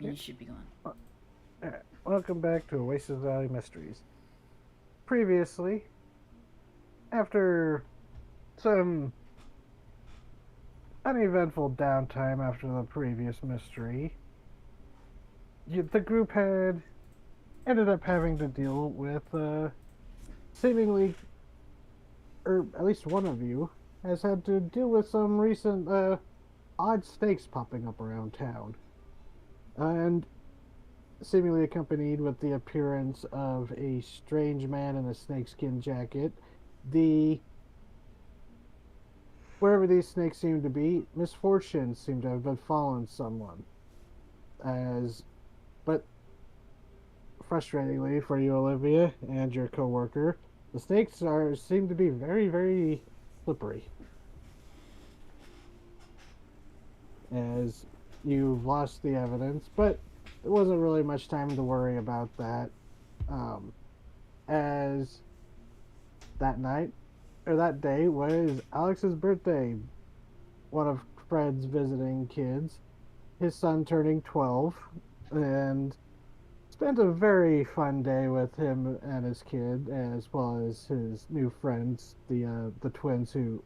You should be gone. Alright, welcome back to Oasis Valley Mysteries. Previously, after some uneventful downtime after the previous mystery, the group had ended up having to deal with seemingly, or at least one of you, has had to deal with some recent odd snakes popping up around town. And seemingly accompanied with the appearance of a strange man in a snakeskin jacket, the wherever these snakes seem to be, misfortune seemed to have befallen someone. As, but frustratingly for you, Olivia, and your coworker, the snakes are seem to be very, very slippery. As you've lost the evidence, but there wasn't really much time to worry about that. Um, as that night or that day was Alex's birthday, one of Fred's visiting kids, his son turning 12, and spent a very fun day with him and his kid, as well as his new friends, the twins who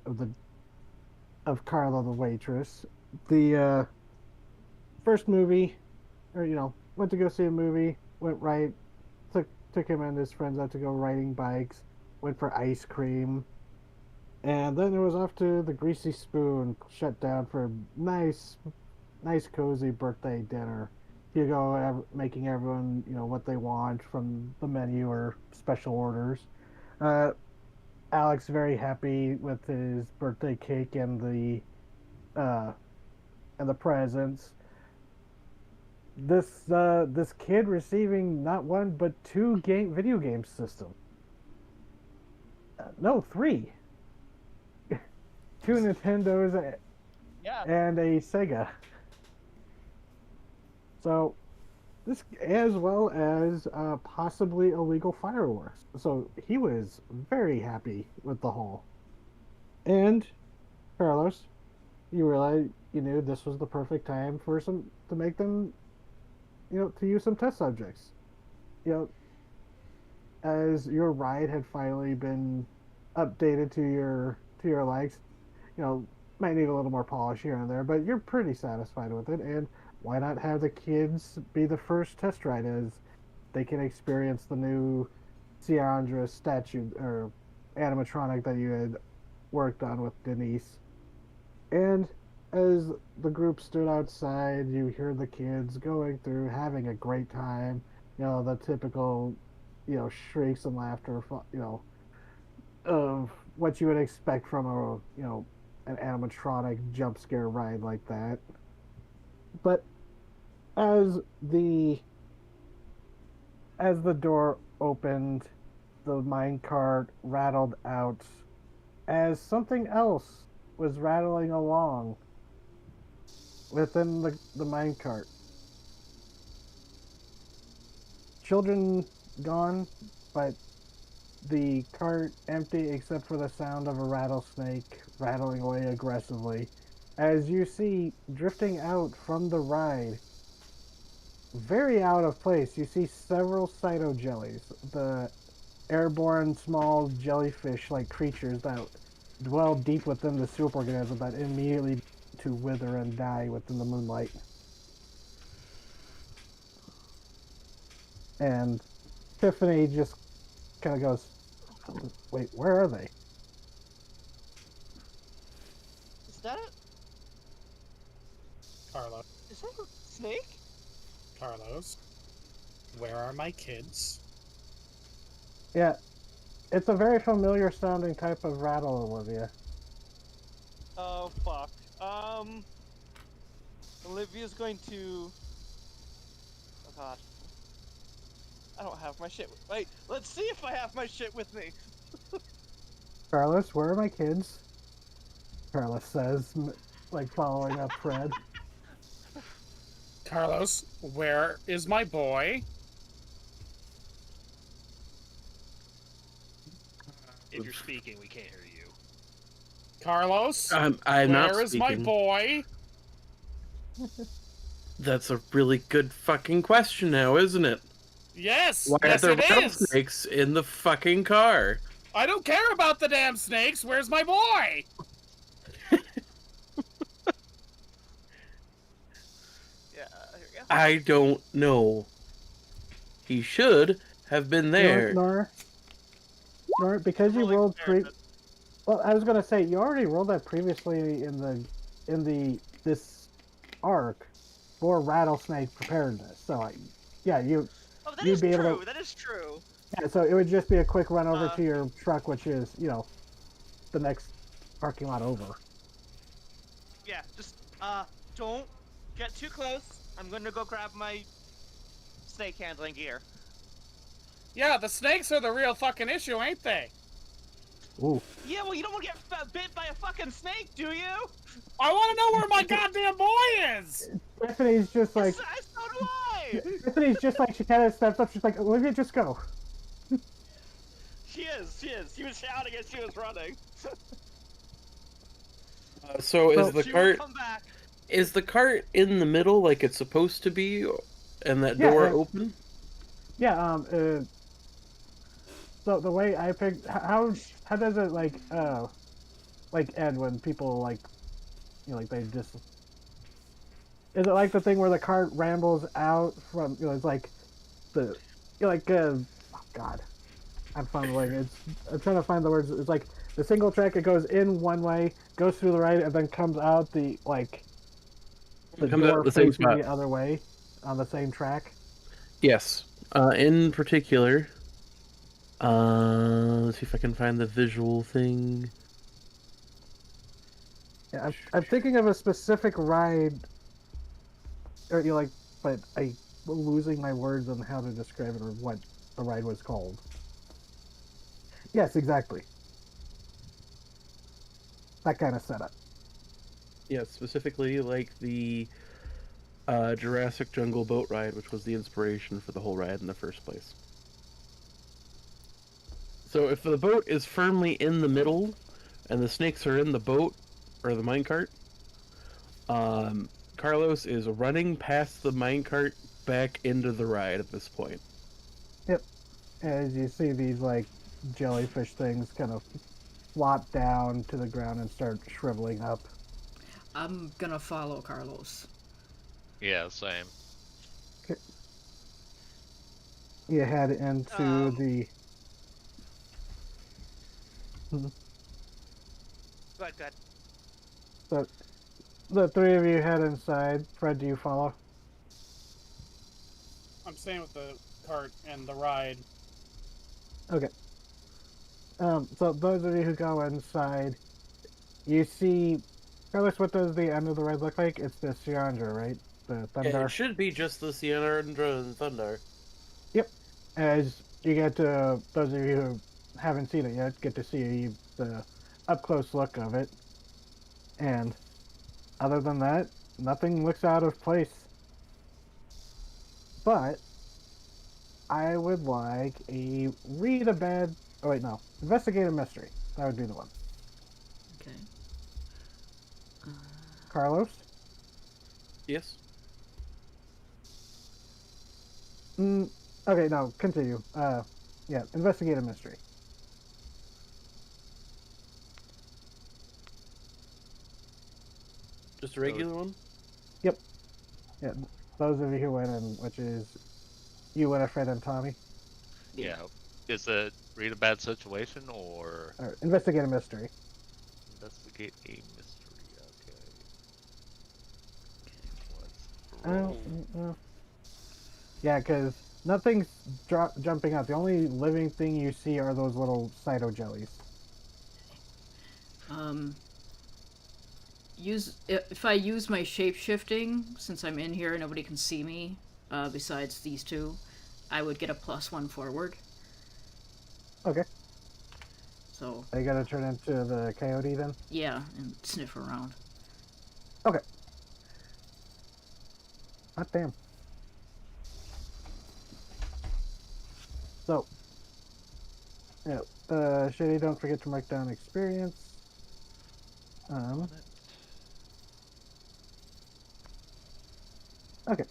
of Carla the waitress. The first movie, or went to go see a movie, went right, took him and his friends out to go riding bikes, went for ice cream, and then it was off to the Greasy Spoon, shut down for a nice cozy birthday dinner. You go making everyone what they want from the menu or special orders. Uh, Alex very happy with his birthday cake uh, and the presents. This kid receiving not one but two video game systems. No, three. Two Nintendos Yeah. and a Sega. So this, as well as possibly illegal fireworks. So he was very happy with the whole. And Carlos, you realized you knew this was the perfect time for some to make them, to use some test subjects. You know, as your ride had finally been updated to your likes, you know, might need a little more polish here and there, but you're pretty satisfied with it. And why not have the kids be the first test ride as they can experience the new Ciandra statue or animatronic that you had worked on with Denise. And as the group stood outside, you hear the kids going through, having a great time. The typical, shrieks and laughter, of what you would expect from an animatronic jump scare ride like that. But as the as the door opened, the minecart rattled out as something else was rattling along within the minecart. Children gone, but the cart empty except for the sound of a rattlesnake rattling away aggressively. As you see drifting out from the ride, very out of place, you see several cytojellies, the airborne small jellyfish like creatures that dwell deep within the soup organism that immediately to wither and die within the moonlight. And Tiffany just kind of goes, "Wait, where are they?" Is that a Carlos, is that a snake? Carlos, where are my kids? Yeah, it's a very familiar sounding type of rattle, Olivia. Oh fuck. Olivia's going to. Oh god. I don't have my shit. Wait, let's see if I have my shit with me. Carlos, where are my kids? Carlos says, like following up Fred. Carlos, where is my boy? If you're speaking, we can't hear you. Carlos, I'm not where is my speaking. boy? That's a really good fucking question now, isn't it? Yes, Why are yes there it is. rattlesnakes in the fucking car? I don't care about the damn snakes. Where's my boy? Yeah, here we go. I don't know. He should have been You know what, there. Nora, because you Rolling rolled comparison. well, I was gonna say you already rolled that previously in this arc for rattlesnake preparedness. So yeah, Oh, that you'd is be able true. to That is true. yeah. So it would just be a quick run over Uh, to your truck, which is the next parking lot over. yeah. Just don't get too close. I'm gonna go grab my snake handling gear. Yeah, the snakes are the real fucking issue, ain't they? Ooh, Yeah, well, you don't want to get bit by a fucking snake, do you? I want to know where my goddamn boy is. Tiffany's just like So do I. Tiffany's just like she kind of steps up. She's like, Olivia, just go. She is. She is. She was shouting as she was running. So is the She will cart come back. is the cart in the middle like it's supposed to be, and that Yeah, door open? Yeah. So the way I picked how does it like end when people like like they just is it like the thing where the cart rambles out from it's like the oh god I'm fumbling I'm trying to find the words. It's like the single track, it goes in one way, goes through the right, and then comes out the It comes out door the same facing spot. the other way on the same track. Yes. In particular, let's see if I can find the visual thing. Yeah, I'm thinking of a specific ride, or but I'm losing my words on how to describe it or what the ride was called. Yes, exactly. That kind of setup. Yeah, specifically like the Jurassic Jungle boat ride, which was the inspiration for the whole ride in the first place. So if the boat is firmly in the middle, and the snakes are in the boat or the minecart, Carlos is running past the minecart back into the ride at this point. Yep. As you see these jellyfish things kind of flop down to the ground and start shriveling up. I'm gonna follow Carlos. Yeah, same. You head into the. Go ahead. So the three of you head inside. Fred, do you follow? I'm staying with the cart and the ride. Okay. So those of you who go inside, you see, Carlos, what does the end of the ride look like? It's the Siandra, right? The Thunder. It should be just the Sienna and Thunder. Yep. As you get to, those of you who haven't seen it yet, get to see the up-close look of it. And other than that, nothing looks out of place. But I would like a read a bad. Oh wait, no. Investigate a mystery. That would be the one. Okay. Carlos. Yes. Okay, no. Continue. Yeah. Investigate a mystery. Just a regular one? Yep. Yeah. Those of you who went in, which is you, Winifred, and Tommy. Yeah. Is it read a bad situation or Or investigate a mystery. investigate a mystery? Okay. Oh, Let's roll. yeah, because nothing's jumping out. The only living thing you see are those little cyto jellies. If I use my shape shifting, since I'm in here, nobody can see me. Besides these two, I would get a +1 forward. Okay. So Are you gonna turn into the coyote then? yeah, and sniff around. Okay. Hot damn. So, yeah, Shady, don't forget to mark down experience. Okay.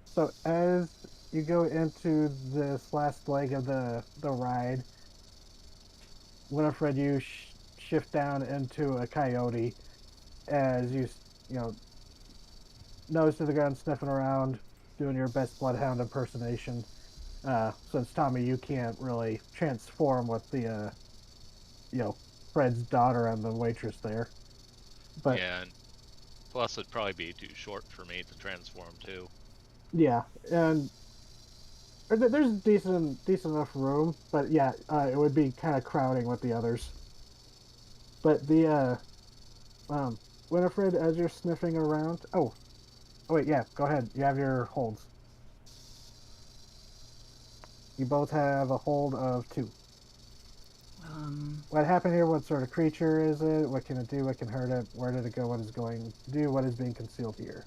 So as you go into this last leg of the ride, Winifred, you shift down into a coyote as you know, nose to the ground, sniffing around, doing your best bloodhound impersonation. Since Tommy, you can't really transform with the you know, Fred's daughter and the waitress there. But Yeah, and plus it'd probably be too short for me to transform too. yeah, and there's decent enough room, but yeah, it would be kind of crowding with the others. But the um, Winifred, as you're sniffing around, oh wait, yeah, go ahead. You have your holds. You both have a hold of 2. What happened here? What sort of creature is it? What can it do? What can hurt it? Where did it go? What is it going to do? What is being concealed here?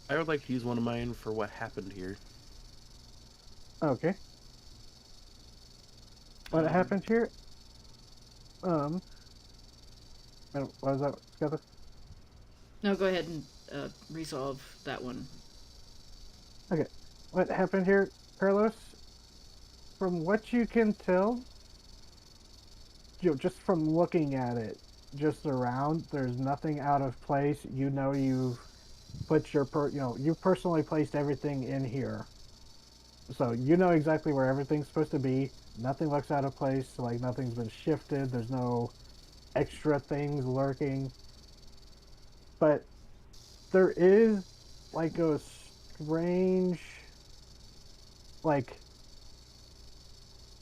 I would like to use one of mine for what happened here. Okay. What happened here? What was that, Scotty? No, go ahead and resolve that one. Okay. What happened here, Carlos? From what you can tell, just from looking at it, just around, there's nothing out of place. You know you've put you've personally placed everything in here. So you know exactly where everything's supposed to be. Nothing looks out of place, like nothing's been shifted. There's no extra things lurking. But there is like a strange, like,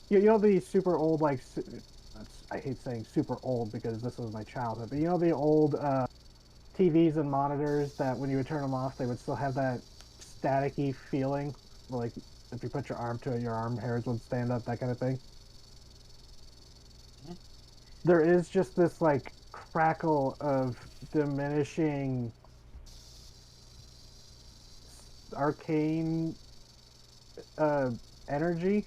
you know the super old, like, I hate saying super old because this was my childhood, but you know the old TVs and monitors that when you would turn them off, they would still have that staticky feeling, like if you put your arm to it, your arm hairs would stand up, that kind of thing. There is just this like crackle of diminishing arcane energy.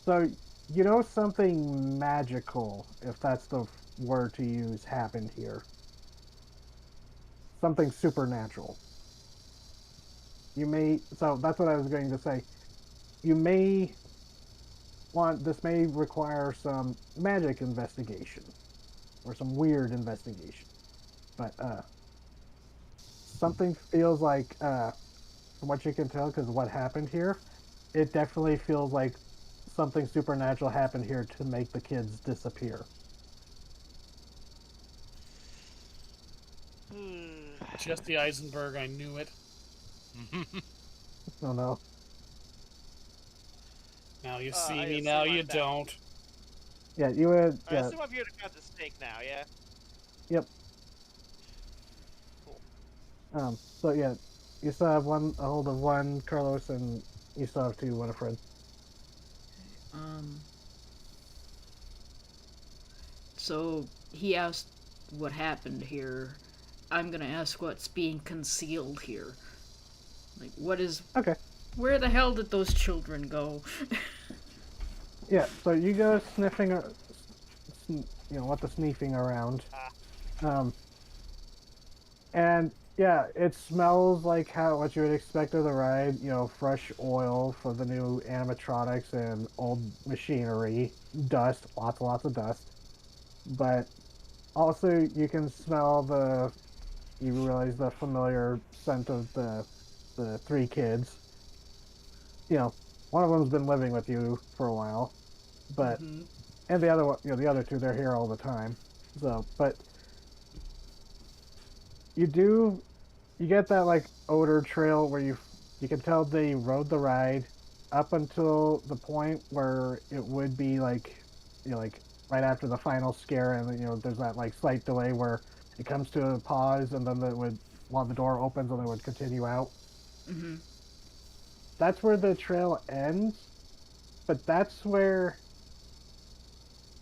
So you know something magical, if that's the word to use, happened here. Something supernatural. So that's what I was going to say. You may this may require some magic investigation or some weird investigation. But something feels like from what you can tell, because what happened here, it definitely feels like something supernatural happened here to make the kids disappear. Jesse Eisenberg, I knew it. Oh no. Now you see I me, assume now I'm you back. don't. Yeah, you would. I Yeah. assume I'm here to count the snake now, yeah? Yep. Cool. So yeah, you still have a hold of 1, Carlos, and you still have 2, Winifred. So he asked what happened here. I'm gonna ask what's being concealed here. Like, what is. Okay. Where the hell did those children go? Yeah, so you go sniffing, what the sniffing around. And yeah, it smells like what you would expect of the ride, fresh oil for the new animatronics and old machinery, dust, lots and lots of dust. But also you can smell you realize the familiar scent of the 3 kids. One of them's been living with you for a while, but and the other one, the other 2, they're here all the time. So, but you get that like odor trail where you can tell they rode the ride up until the point where it would be like, like right after the final scare, and there's that like slight delay where it comes to a pause, and then while the door opens, and it would continue out. That's where the trail ends, but that's where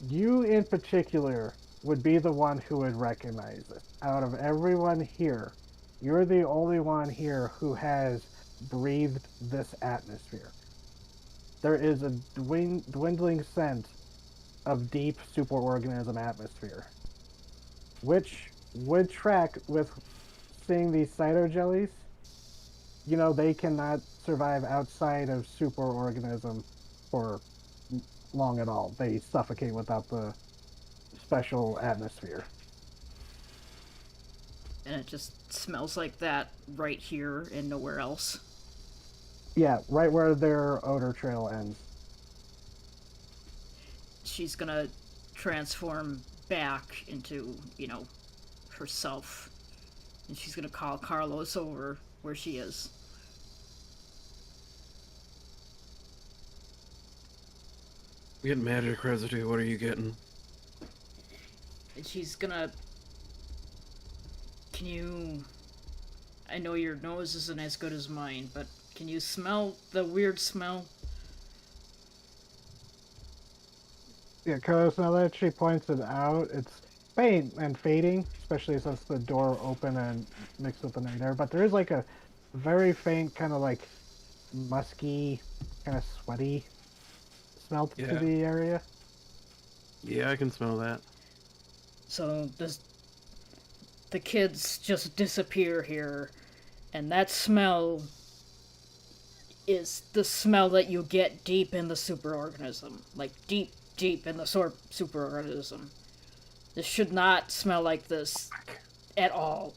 you in particular would be the one who would recognize it. Out of everyone here, you're the only one here who has breathed this atmosphere. There is a dwindling sense of deep superorganism atmosphere. which would track with seeing these cyto jellies. You know, they cannot survive outside of superorganism for long at all. They suffocate without the special atmosphere. And it just smells like that right here and nowhere else. Yeah, right where their odor trail ends. She's gonna transform back into, herself. And she's gonna call Carlos over where she is. I'm getting magic residue. What are you getting? And she's gonna. Can you. I know your nose isn't as good as mine, but can you smell the weird smell? Yeah, Carlos, now that she points it out, it's faint and fading, especially since the door open and mixed with the night air. But there is like a very faint, kind of like musky, kind of sweaty smell to Yeah. the area. Yeah, I can smell that. So the kids just disappear here, and that smell is the smell that you get deep in the superorganism. Like deep in the superorganism. This should not smell like this at all.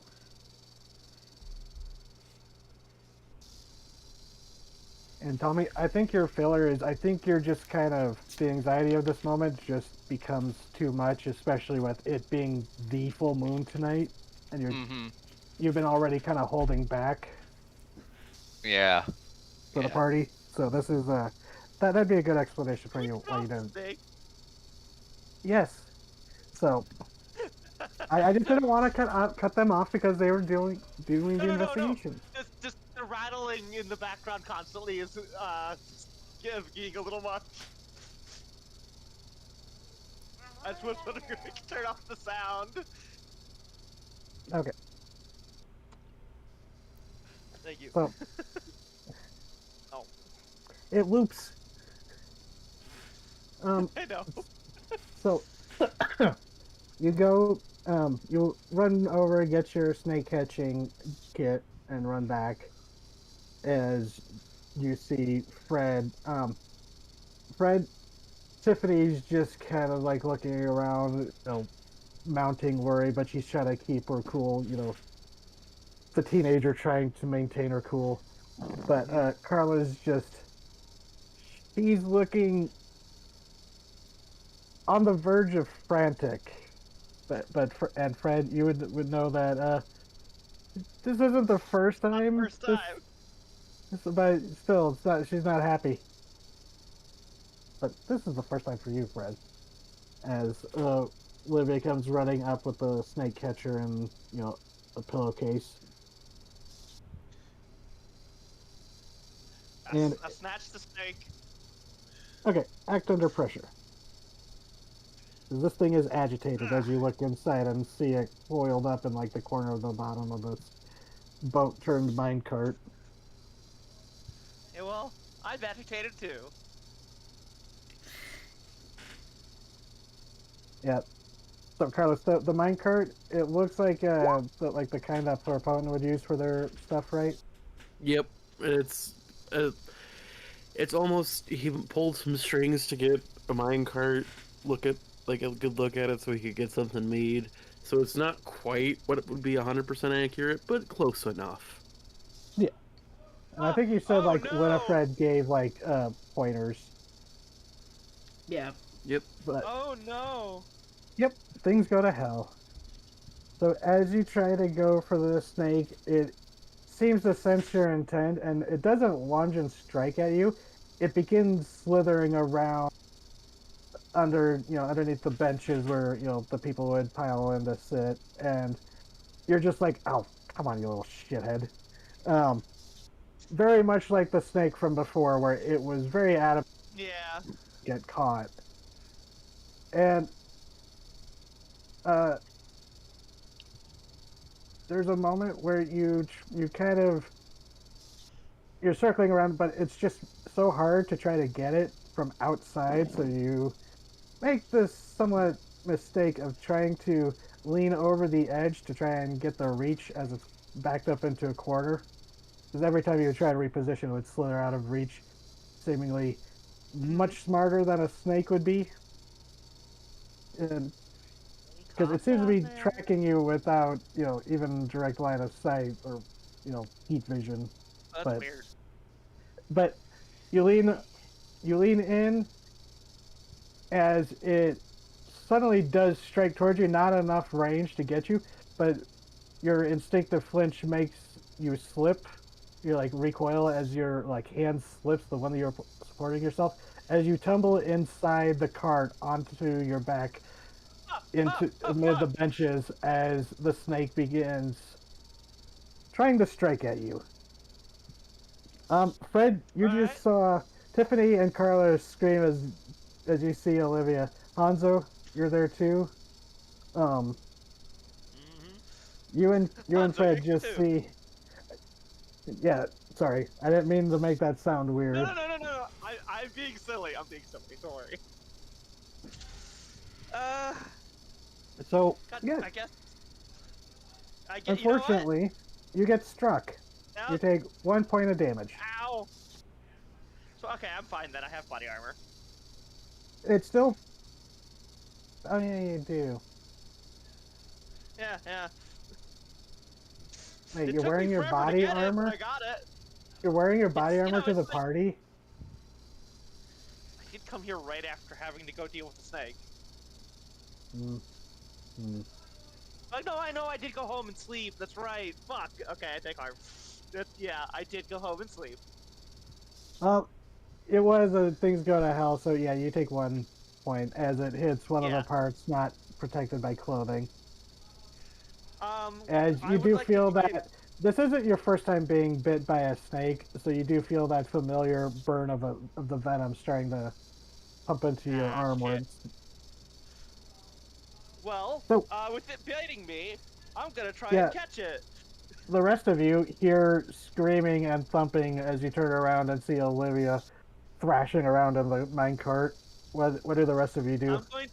And Tommy, I think your filler is, I think you're just kind of, the anxiety of this moment just becomes too much, especially with it being the full moon tonight, and you've been already kind of holding back Yeah. for the party. So this is, that'd be a good explanation for you why you didn't. Yes. So, I just didn't want to cut them off because they were doing the investigation. Just the rattling in the background constantly is getting a little much. I just was wondering if we could turn off the sound. Okay. Thank you. So, Oh. it loops. I know. So, you go, you run over, get your snake catching kit, and run back as you see Fred. Fred, Tiffany's just kind of like looking around, mounting worry, but she's trying to keep her cool, the teenager trying to maintain her cool. But Carla's just, she's looking on the verge of frantic. And Fred, you would know that this isn't the first time. First time. But still, it's not. She's not happy. But this is the first time for you, Fred. As Olivia comes running up with the snake catcher and a pillowcase. I snatched the snake. Okay, act under pressure. This thing is agitated as you look inside and see it coiled up in like the corner of the bottom of this boat-turned minecart. Yeah, well, I'm agitated too. Yeah. So Carlos, the minecart, it looks like the kind that Thorpone would use for their stuff, right? Yep, it's almost, he pulled some strings to get a minecart a good look at it so he could get something made. So it's not quite what it would be 100% accurate, but close enough. Yeah. And I think you said Winifred gave pointers. Yeah. Yep. But Oh no. yep, things go to hell. So as you try to go for the snake, it seems to sense your intent, and it doesn't lunge and strike at you. It begins slithering around underneath the benches where the people would pile in to sit, and you're just like, oh, come on, you little shithead. Very much like the snake from before, where it was very adamant Yeah. to get caught. And there's a moment where you're circling around, but it's just so hard to try to get it from outside, so you make this somewhat mistake of trying to lean over the edge to try and get the reach as it's backed up into a corner. Because every time you try to reposition, it would slither out of reach, seemingly much smarter than a snake would be. And because it seems to be tracking you without, even direct line of sight or, heat vision. That's but weird. but you lean in as it suddenly does strike towards you, not enough range to get you, but your instinctive flinch makes you slip. You like recoil as your hand slips, the one that you're supporting yourself, as you tumble inside the cart onto your back into amid the benches as the snake begins trying to strike at you. Fred, you just saw Tiffany and Carla scream as you see Olivia. Hanzo, you're there too. Um, you and Hanzo, Fred you're just too. see. Yeah, sorry, I didn't mean to make that sound weird. No. I'm being silly. I'm being silly. Don't worry. So God, yeah, I guess. unfortunately, you get struck. You know You take 1 point of damage. Ow. So okay, I'm fine then. I have body armor. It's still. Oh yeah, you do. Yeah. Wait, It you're took wearing me your forever to body get armor? It, but I got it. You're wearing your body It's, armor to the it's like- party? I did come here right after having to go deal with the snake. Like, no, I know I did go home and sleep. That's right. Fuck. Okay, I take harm. Yeah, I did go home and sleep. It was things go to hell, so yeah, you take 1 point as it hits one of the parts not protected by clothing. As you do feel that this isn't your first time being bit by a snake, so you do feel that familiar burn of the venom starting to pump into your arm. Well, So, with it biting me, I'm gonna try Yeah. and catch it. The rest of you hear screaming and thumping as you turn around and see Olivia thrashing around in the minecart. What do the rest of you do? I'm going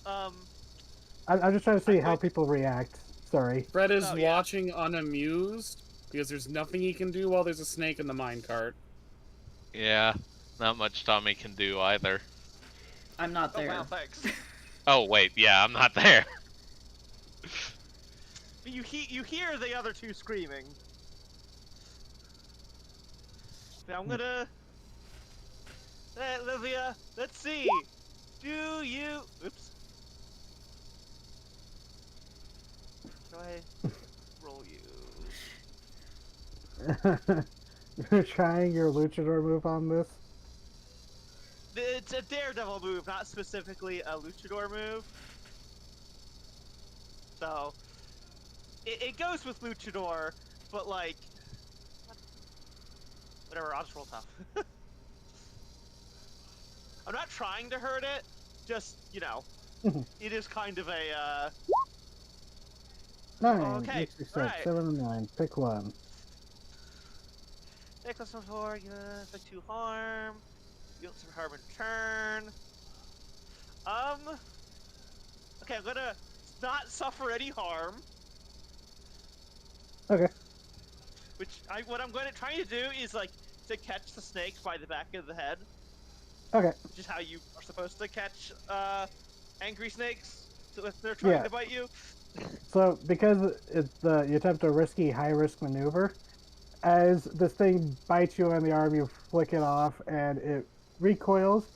to. I'm just trying to see I'm how going to- people react. Sorry. Fred is Oh, yeah. watching unamused because there's nothing he can do while there's a snake in the minecart. Yeah, not much Tommy can do either. I'm not Oh there. wow, thanks. Oh wait, yeah, I'm not there. You hear the other two screaming. Now I'm gonna. Hey, Olivia, let's see. Do you? Oops. Do I roll you? You're trying your luchador move on this? It's a daredevil move, not specifically a luchador move. So it goes with luchador, but like whatever. I'll just roll tough. I'm not trying to hurt it. Just it is kind of a. 9, Okay, 6, right. 7, and 9. Pick one. Nicholas before you inflict 2 harm. You deal some harm in turn. Okay, I'm gonna not suffer any harm. Okay. What I'm trying to do is to catch the snake by the back of the head. Okay. Which is how you are supposed to catch angry snakes if they're trying Yeah. to bite you. So, because you attempt a risky, high-risk maneuver, as this thing bites you on the arm, you flick it off, and it recoils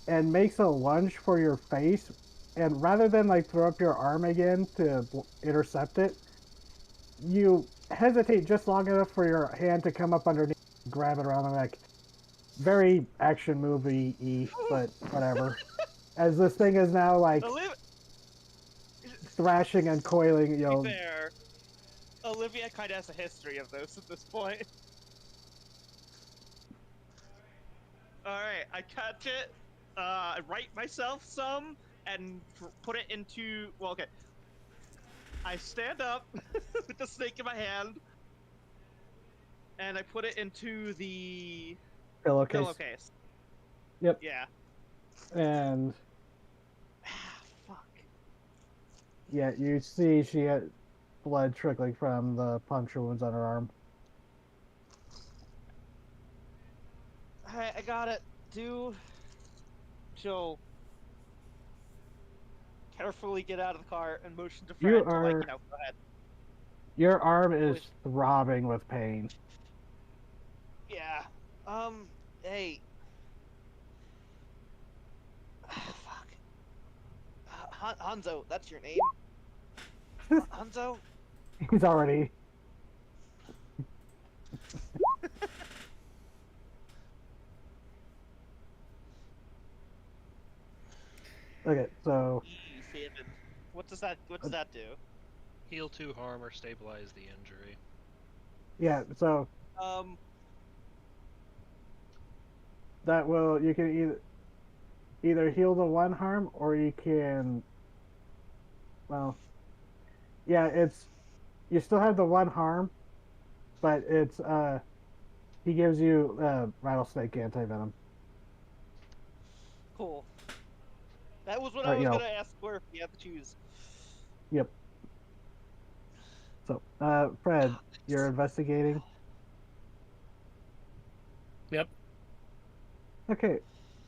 and makes a lunge for your face. And rather than throw up your arm again to intercept it, you hesitate just long enough for your hand to come up underneath and grab it around the neck. Very action movie-y, but whatever. As this thing is now thrashing and coiling, To be fair, Olivia kind of has a history of this at this point. Alright, I catch it, I right myself some, and put it into. Well, okay. I stand up with the snake in my hand, and I put it into the pillowcase. pillowcase. Yep. Yeah. And Yeah, you see she had blood trickling from the puncture wounds on her arm. Alright, I got it. She'll carefully get out of the car and motion to You Fred to, like, are. go ahead. Your arm is With, throbbing with pain. yeah. Hey. Fuck. Hanzo, that's your name? Hanzo? He's already. Okay, so E7. What does that do? Heal 2 harm or stabilize the injury. yeah, so Um, that will you can either heal the 1 harm or you can. Well, yeah, it's you still have the 1 harm, but it's he gives you rattlesnake anti-venom. cool. That was what Or I you was know, gonna ask for if you had to choose. yep. So, Fred, you're investigating. Yep. Okay,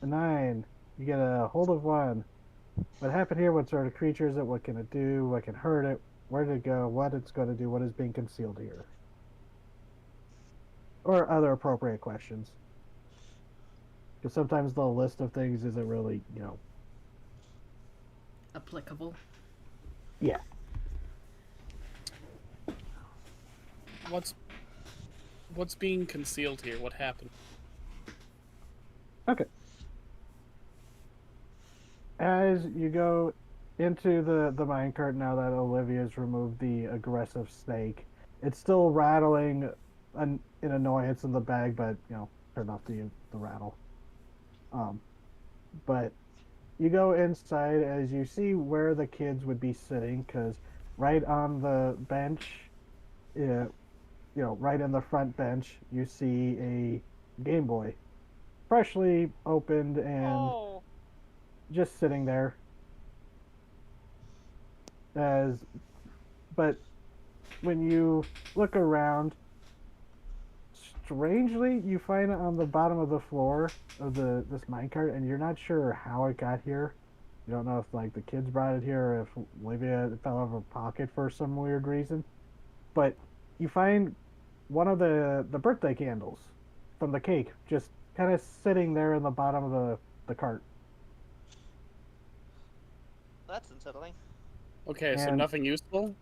a 9. You get a hold of 1. What happened here? What sort of creature is it? What can it do? What can hurt it? Where did it go? What it's going to do? What is being concealed here? Or other appropriate questions. Because sometimes the list of things isn't really, Applicable. Yeah. What's being concealed here? What happened? Okay. As you go into the minecart now that Olivia's removed the aggressive snake, it's still rattling in annoyance in the bag, but turn off the rattle. But you go inside as you see where the kids would be sitting, because right on the bench, yeah, right in the front bench, you see a Game Boy, freshly opened and Oh, just sitting there. As but when you look around, strangely, you find it on the bottom of the floor of this minecart, and you're not sure how it got here. You don't know if like the kids brought it here or if Olivia fell out of her pocket for some weird reason. But you find one of the birthday candles from the cake just kind of sitting there in the bottom of the cart. that's unsettling. Okay, so And nothing useful?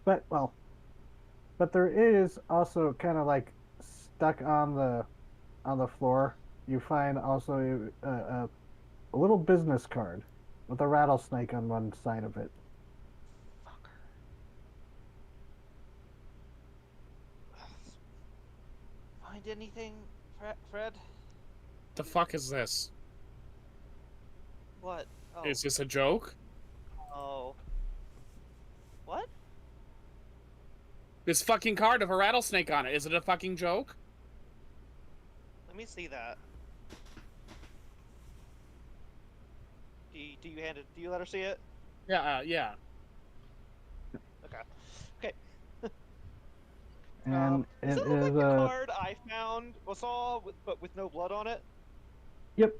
but well, but there is also kind of like stuck on the floor. You find also a little business card with a rattlesnake on one side of it. Find anything, Fred? The fuck is this? What? Oh. Is this a joke? Oh. What? This fucking card of a rattlesnake on it. Is it a fucking joke? Let me see that. Do you hand it? Do you let her see it? Yeah, yeah. Okay. Okay. And Does it it look is like the card I found but with no blood on it? yep.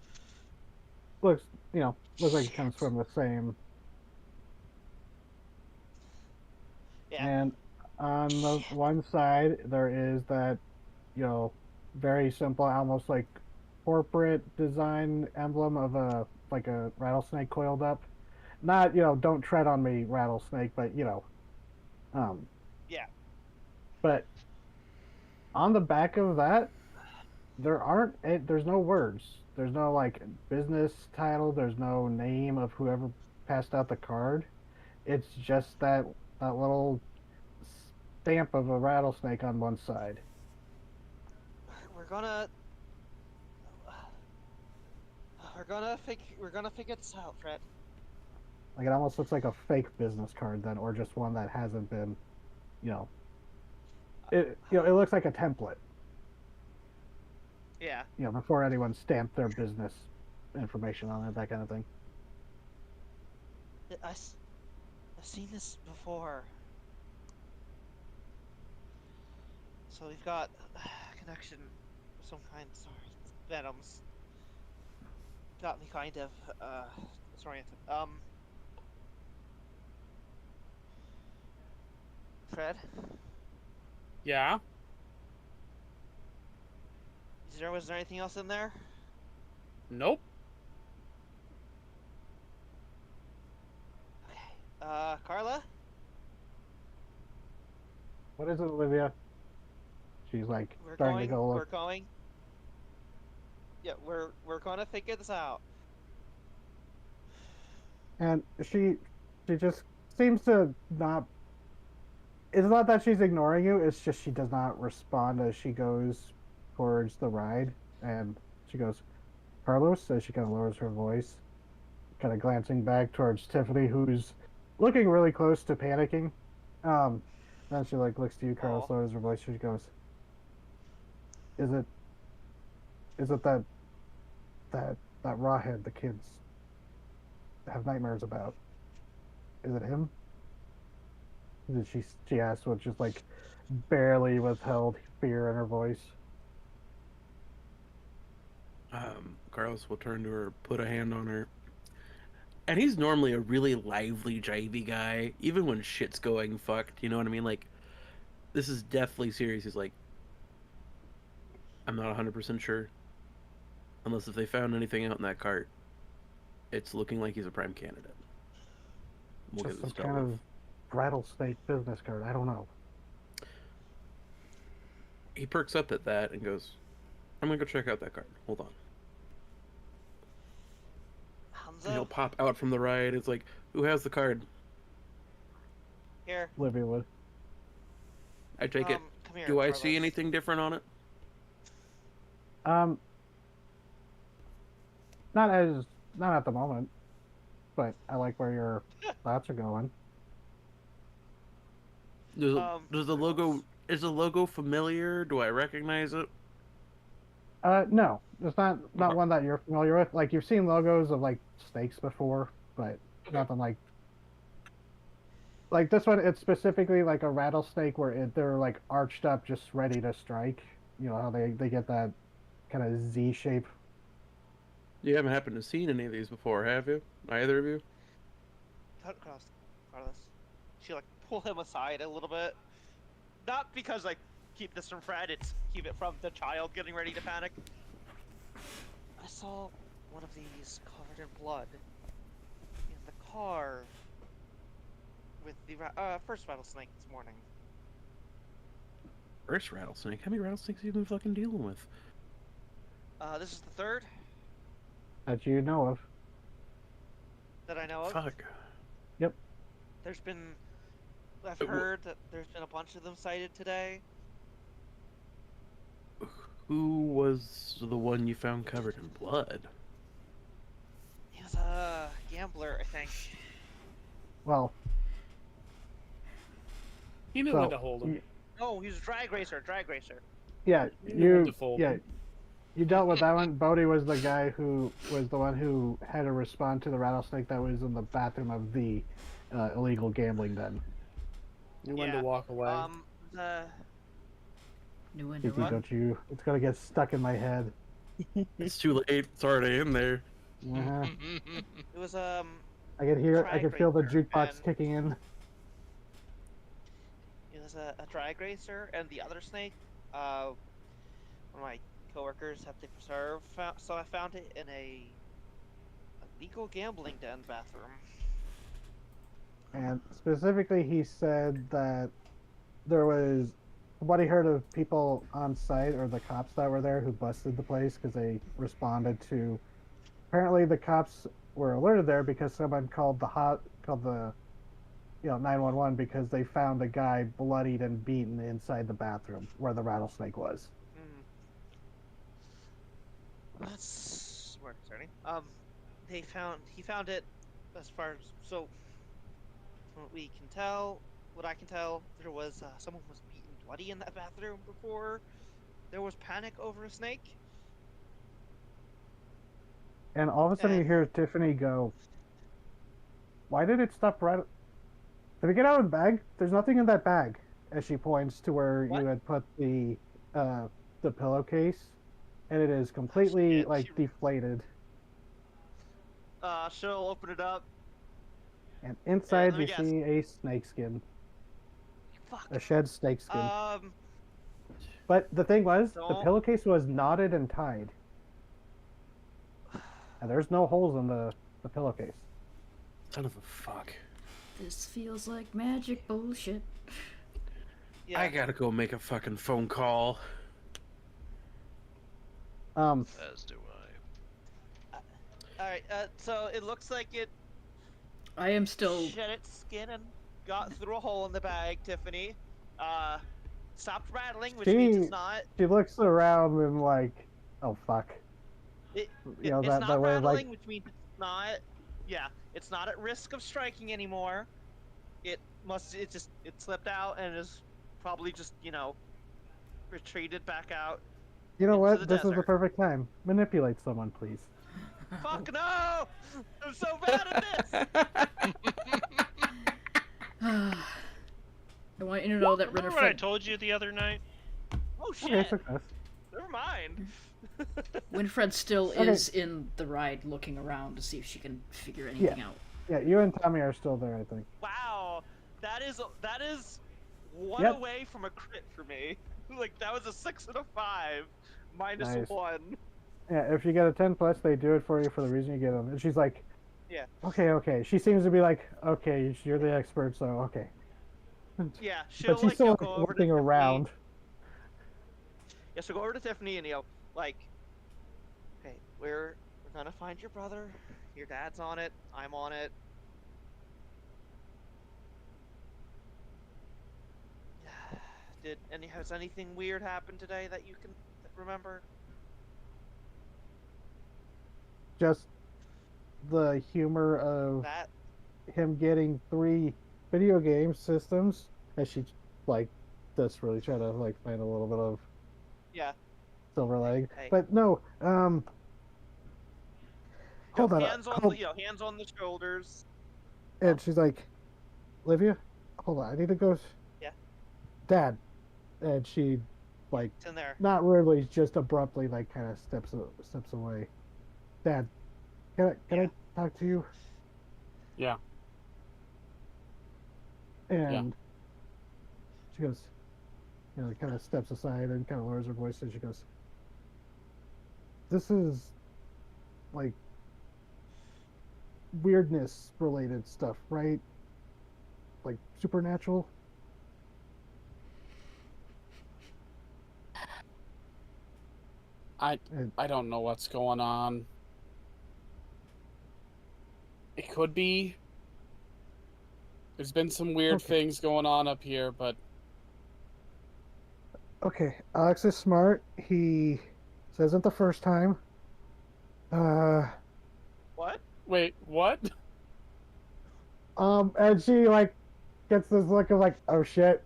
Looks looks like it comes from the same. Yeah. And on the one side there is that, very simple, almost like corporate design emblem of a rattlesnake coiled up. Not, don't tread on me, rattlesnake, but um Yeah. but on the back of that, there's no words. There's no like business title, there's no name of whoever passed out the card. It's just that little stamp of a rattlesnake on one side. We're gonna figure this out, Fred. Like it almost looks like a fake business card then, or just one that hasn't been, you know, it looks like a template. Yeah. Before anyone stamped their business information on it, that kind of thing. I've seen this before. So we've got a connection of some kind. Sorry, Venom's got me kind of disoriented. Fred, Yeah. was there anything else in there? Nope. Okay. Carla? What is it, Olivia? She's like We're starting to going. go We're look. going. Yeah, we're gonna figure this out. And she just seems to not. It's not that she's ignoring you. It's just she does not respond as she goes towards the ride, and she goes, "Carlos," as she kind of lowers her voice, kind of glancing back towards Tiffany, who's looking really close to panicking. Then she like looks to you, Carlos, Aw. lowers her voice. She goes, "Is it? Is it that rawhead the kids have nightmares about? Is it him?" Did she asked with just like barely withheld fear in her voice. Carlos will turn to her, put a hand on her. And he's normally a really lively, jivey guy, even when shit's going fucked. You know what I mean? Like, this is deathly serious. He's like, I'm not 100% sure. Unless if they found anything out in that cart, it's looking like he's a prime candidate. We'll Just get some this dealt kind with. of rattlesnake business card. I don't know. He perks up at that and goes, I'm gonna go check out that cart. Hold on. And he'll Hanzo, pop out from the ride. It's like, who has the card? here. Olivia would. I take it. Come here. Do I Carlos. see anything different on it? Um, not as not at the moment, but I like where your thoughts are going. Does, does the Carlos. logo is the logo familiar? Do I recognize it? No, it's not Okay. one that you're familiar with. Like you've seen logos of like snakes before, but nothing like this one. It's specifically like a rattlesnake where they're like arched up, just ready to strike. You know how they get that kind of Z shape. You haven't happened to seen any of these before, have you? Either of you? Carlos. She like pull him aside a little bit. Not because like keep this from Fred. It's keep it from the child getting ready to panic. I saw one of these covered in blood in the car with the first rattlesnake this morning. First rattlesnake? How many rattlesnakes have you been fucking dealing with? This is the third That you know of. that I know of. Fuck. There's been, I've wh- heard that there's been a bunch of them sighted today. Who was the one you found covered in blood? He was a gambler, I think. Well, He knew so when to hold him. Oh, he was a drag racer. yeah, He knew when to fold yeah, him. you dealt with that one. Bodie was the guy who was the one who had to respond to the rattlesnake that was in the bathroom of the illegal gambling den. Knew when Yeah. to walk away. The Knew when to Kiki, run. don't you? It's gonna get stuck in my head. It's too late. It's already in there. Uh-huh. it was I could hear. I drag could feel the racer, jukebox and kicking in. it was a drag racer, and the other snake. One of my coworkers had to preserve, so I found it in a legal gambling den bathroom. And specifically, he said that there was what he heard of people on site or the cops that were there who busted the place because they responded to. Apparently, the cops were alerted there because someone called the 911 because they found a guy bloodied and beaten inside the bathroom where the rattlesnake was. That's more concerning. He found it as far as so. From what I can tell, there was someone was beaten bloody in that bathroom before there was panic over a snake. And all of a sudden, you And hear Tiffany go, "Why did it stop right?" Have you get out of the bag? There's nothing in that bag. As she points to where What? you had put the pillowcase, and it is completely shit, like she- deflated. She'll open it up. And inside let me you guess. see a snakeskin, Fuck. a shed snakeskin. Um. But the thing was, the Don't- pillowcase was knotted and tied, and there's no holes in the pillowcase. Son of a fuck. This feels like magic bullshit. Yeah. I gotta go make a fucking phone call. As do I. All right. So it looks like it I am still. shed its skin and got through a hole in the bag. Tiffany. Stopped rattling, which means it's not. She looks around and like, oh fuck. It, You know, it's that not way of, rattling, like- which means it's not. Yeah, it's not at risk of striking anymore. It slipped out and is probably just retreated back out. You know Into what? the This is the desert. perfect time. Manipulate someone, please. Fuck no! I'm so bad at this. I want you to know that Remember what I Winifred, told you the other night? Oh Okay, shit! success. Never mind. Winifred still Okay. is in the ride looking around to see if she can figure anything out. Yeah, you and Tommy are still there, I think. Wow, that is one Yep. away from a crit for me. Like that was a 6 and a 5, minus Nice. 1. Yeah, if you get a 10 plus, they do it for you for the reason you get them. And she's like, Yeah. Okay. She seems to be like, okay, you're the expert, so okay. Yeah, she'll But she's like still like, go over to looking Tiffany. around. Yeah, so go over to Tiffany and like, okay, we're gonna find your brother. Your dad's on it. I'm on it. Has anything weird happened today that you can remember? Just the humor of That him getting 3 video game systems, as she like does really try to like find a little bit of yeah. silver leg. Hey. But no, hold on. Hands on hands on the shoulders. And she's like, Olivia, hold on, I need to go. Yeah. Dad. And she, like, It's in there. not rudely, just abruptly, like, kind of steps away. Dad, can I talk to you? Yeah. And she goes, kind of steps aside and kind of lowers her voice, and she goes, "This is, like, weirdness related stuff, right? Like supernatural?" I don't know what's going on. It could be. There's been some weird Okay. things going on up here, but Okay, Alex is smart. He says it the first time. What? wait, what? And she like gets this look of like, oh shit.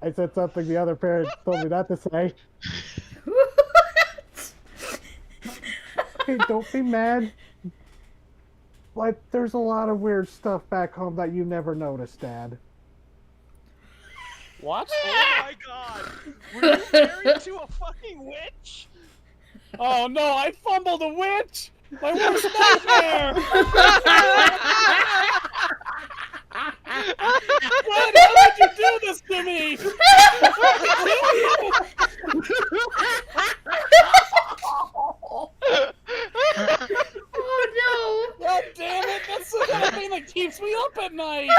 I said something the other parent told me not to say. Okay, don't be mad. But there's a lot of weird stuff back home that you never noticed, Dad. What? Oh my god! Were you married to a fucking witch? Oh no, I fumbled a witch! My worst nightmare! What? How did you do this to me? Oh God damn it! That's the kind of thing that keeps me up at night!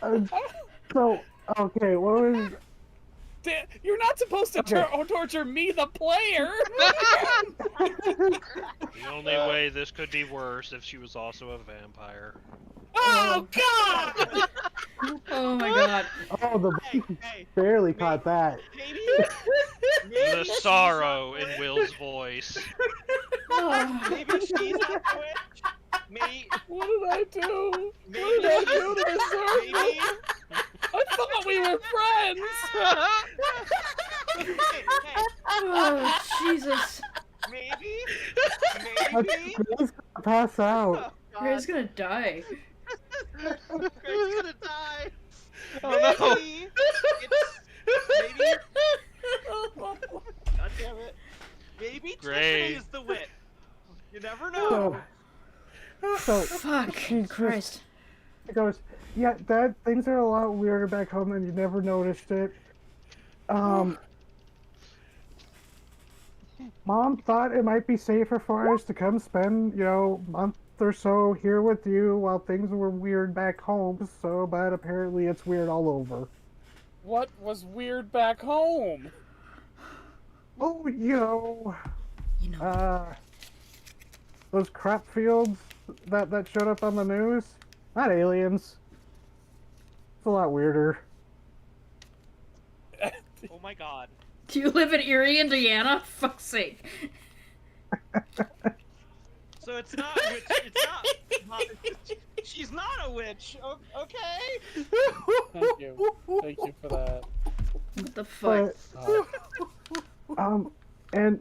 Oh So, okay, what was... You're not supposed to torture me, the player! The only way this could be worse if she was also a vampire. Oh god! no! Oh my god. Oh, the Hey, barely caught that. maybe The sorrow in Will's voice. Oh. maybe she's not the witch. Maybe What did I do? maybe What did I do to deserve maybe. this? I thought we were friends! Hey, Oh, Jesus. maybe Maybe. Gray's gonna pass out. Oh, Gray's God. gonna die. Gray's gonna die. Oh no! Maybe it's maybe. God damn it. Maybe Gray. Tiffany's the witch. You never know. So Fuck she's just- Christ. He goes, yeah, Dad, things are a lot weirder back home and you never noticed it. Mom thought it might be safer for us to come spend, a month or so here with you while things were weird back home, but apparently it's weird all over. What was weird back home? Oh, You know. those crap fields that showed up on the news? Not aliens. It's a lot weirder. Oh my God. Do you live in Erie, Indiana? Fuck's sake. So it's not witch. It's not. She's not a witch. Okay. Thank you. Thank you for that. What the fuck? But, and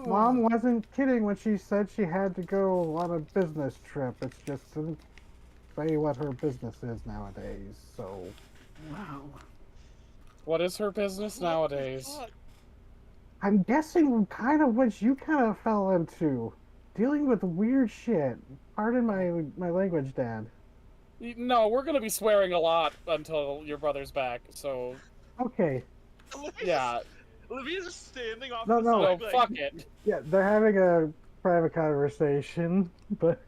Mom wasn't kidding when she said she had to go on a business trip. It's just didn't say what her business is nowadays. So Wow. What is her business nowadays? Fuck. I'm guessing kind of what you kind of fell into, dealing with weird shit. Pardon my language, Dad. No, we're gonna be swearing a lot until your brother's back, so Okay. yeah. Olivia's just standing off No, the no. side. So like, fuck it. Yeah, they're having a private conversation, but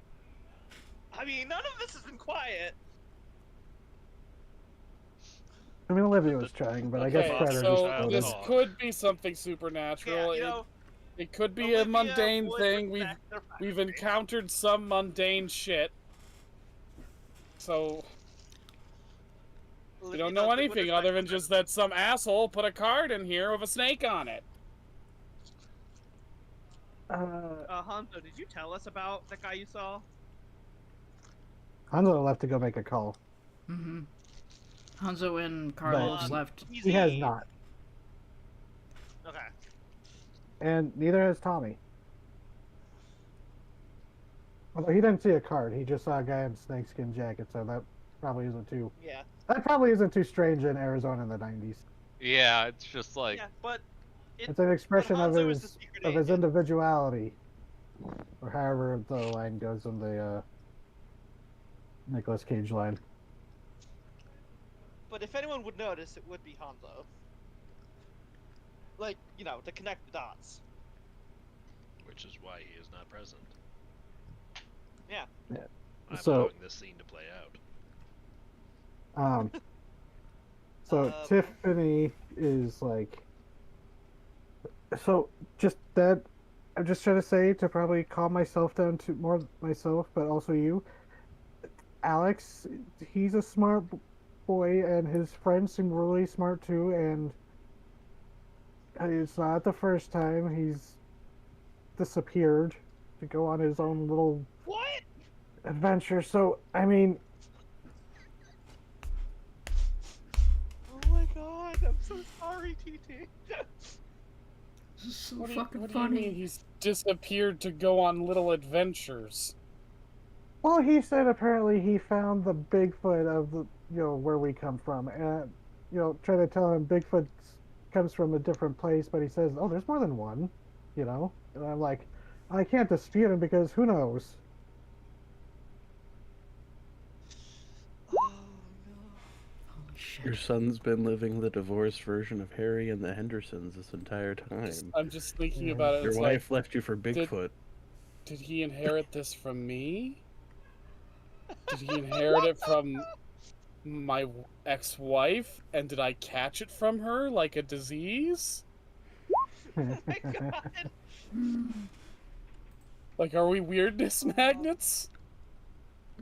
I mean, none of this has been quiet. I mean Olivia was trying, but I guess Okay, Crowder so child this talk. could be something supernatural. Yeah, It could be Olivia a mundane would thing. respect their We've privacy. encountered some mundane shit. So we Olivia don't know would anything respect other than their just that some asshole put a card in here with a snake on it. Hanzo, did you tell us about the guy you saw? Hanzo left to go make a call. Mm-hmm. Hanzo and Carlos But- left. He has not, Okay. and neither has Tommy. Although he didn't see a card, he just saw a guy in a snakeskin jacket, so that probably isn't too. Yeah. That probably isn't too strange in Arizona in the '90s. Yeah, it's just like Yeah, but It's an expression of Hanzo is the his secret of his agent. individuality, or however the line goes in the Nicolas Cage line. But if anyone would notice, it would be Hanzo. Like, to connect the dots. which is why he is not present. Yeah. I'm So- allowing this scene to play out. So Tiffany is like. So just that, I'm just trying to say to probably calm myself down to more myself, but also you. Alex, he's a smart boy, and his friends seem really smart too. And it's not the first time he's disappeared to go on his own little What? adventure. So I mean, Oh my god, I'm so sorry, TT. This is so What do fucking you mean funny. he's disappeared to go on little adventures? well, he said apparently he found the Bigfoot of the where we come from, and try to tell him Bigfoot comes from a different place, but he says, oh, there's more than one, and I'm like, I can't dispute him because who knows? Oh no. Holy shit. Your son's been living the divorced version of Harry and the Hendersons this entire time. I'm just thinking Yeah. about it. Your It's wife like, left you for Bigfoot. did he inherit this from me? Did he inherit it from my ex-wife? And did I catch it from her like a disease? Oh my god. Like, are we weirdness magnets?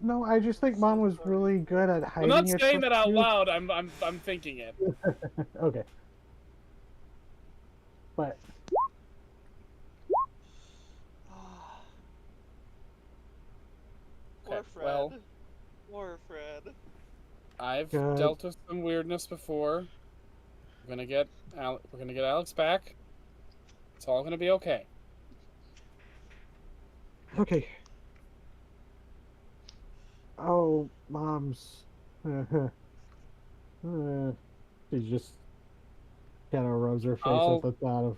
No, I just think Mom was really good at I'm hiding not it saying from that out you. loud. I'm thinking it. Okay. But Poor Okay, Fred. well. Poor Fred. I've Good. dealt with some weirdness before. We're gonna get Alex back. It's all gonna be okay. Okay. Oh, mom's. She just kind of rubs her face at I'll the thought of.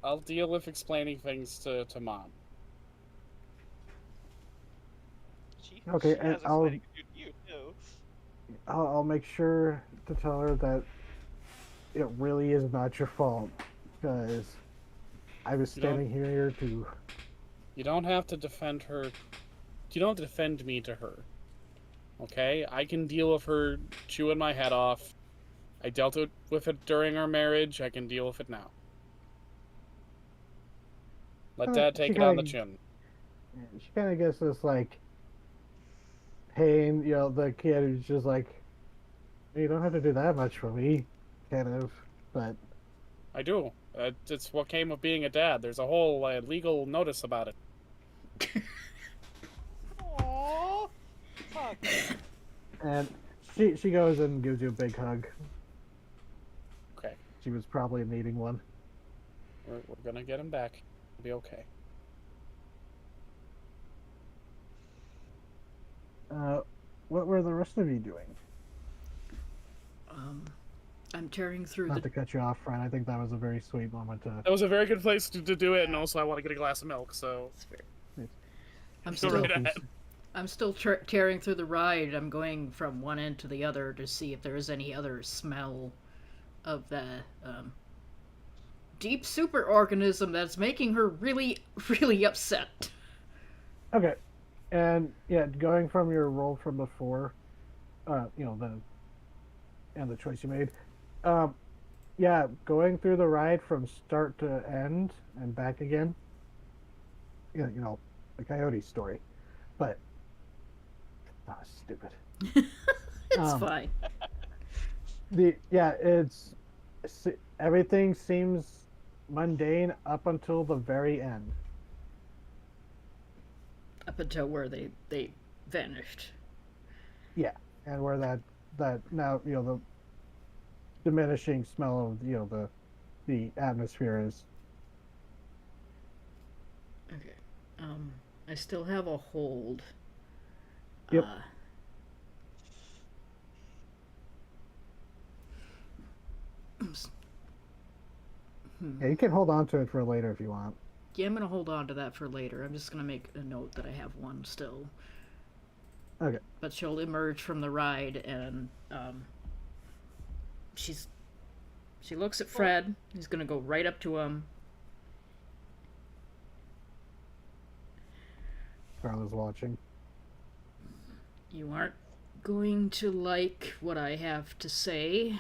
I'll deal with explaining things to mom. Okay, She and has explaining to do to you too. I'll make sure to tell her that it really is not your fault, because I was You don't standing here to. you don't have to defend her. You don't have to defend me to her. Okay? I can deal with her chewing my head off. I dealt with it during our marriage. I can deal with it now. Let Dad She take it on kind the of chin. she kind of gets this like pain, the kid who's just like, you don't have to do that much for me, kind of, but I do. It's what came of being a dad. There's a whole legal notice about it. Aww. Fuck. and she goes and gives you a big hug. Okay. She was probably needing one. We're gonna get him back. It'll be okay. What were the rest of you doing? I'm tearing through Not the. to cut you off, Fran. I think that was a very sweet moment to. That was a very good place to do it, and also I want to get a glass of milk, so... I'm Go still. right ahead. I'm still tearing through the ride. I'm going from one end to the other to see if there is any other smell of the deep superorganism that's making her really, really upset. Okay, and yeah, going from your roll from before, the choice you made, yeah, going through the ride from start to end and back again. The coyote story, but stupid. It's fine. Everything seems mundane up until the very end. Up until where they vanished. Yeah, and where that now the diminishing smell of the atmosphere is. Okay. I still have a hold. Yep. Yeah, you can hold on to it for later if you want. Yeah, I'm gonna hold on to that for later. I'm just gonna make a note that I have one still. Okay. But she'll emerge from the ride and she looks at Fred. He's gonna go right up to him. Carla's watching. You aren't going to like what I have to say.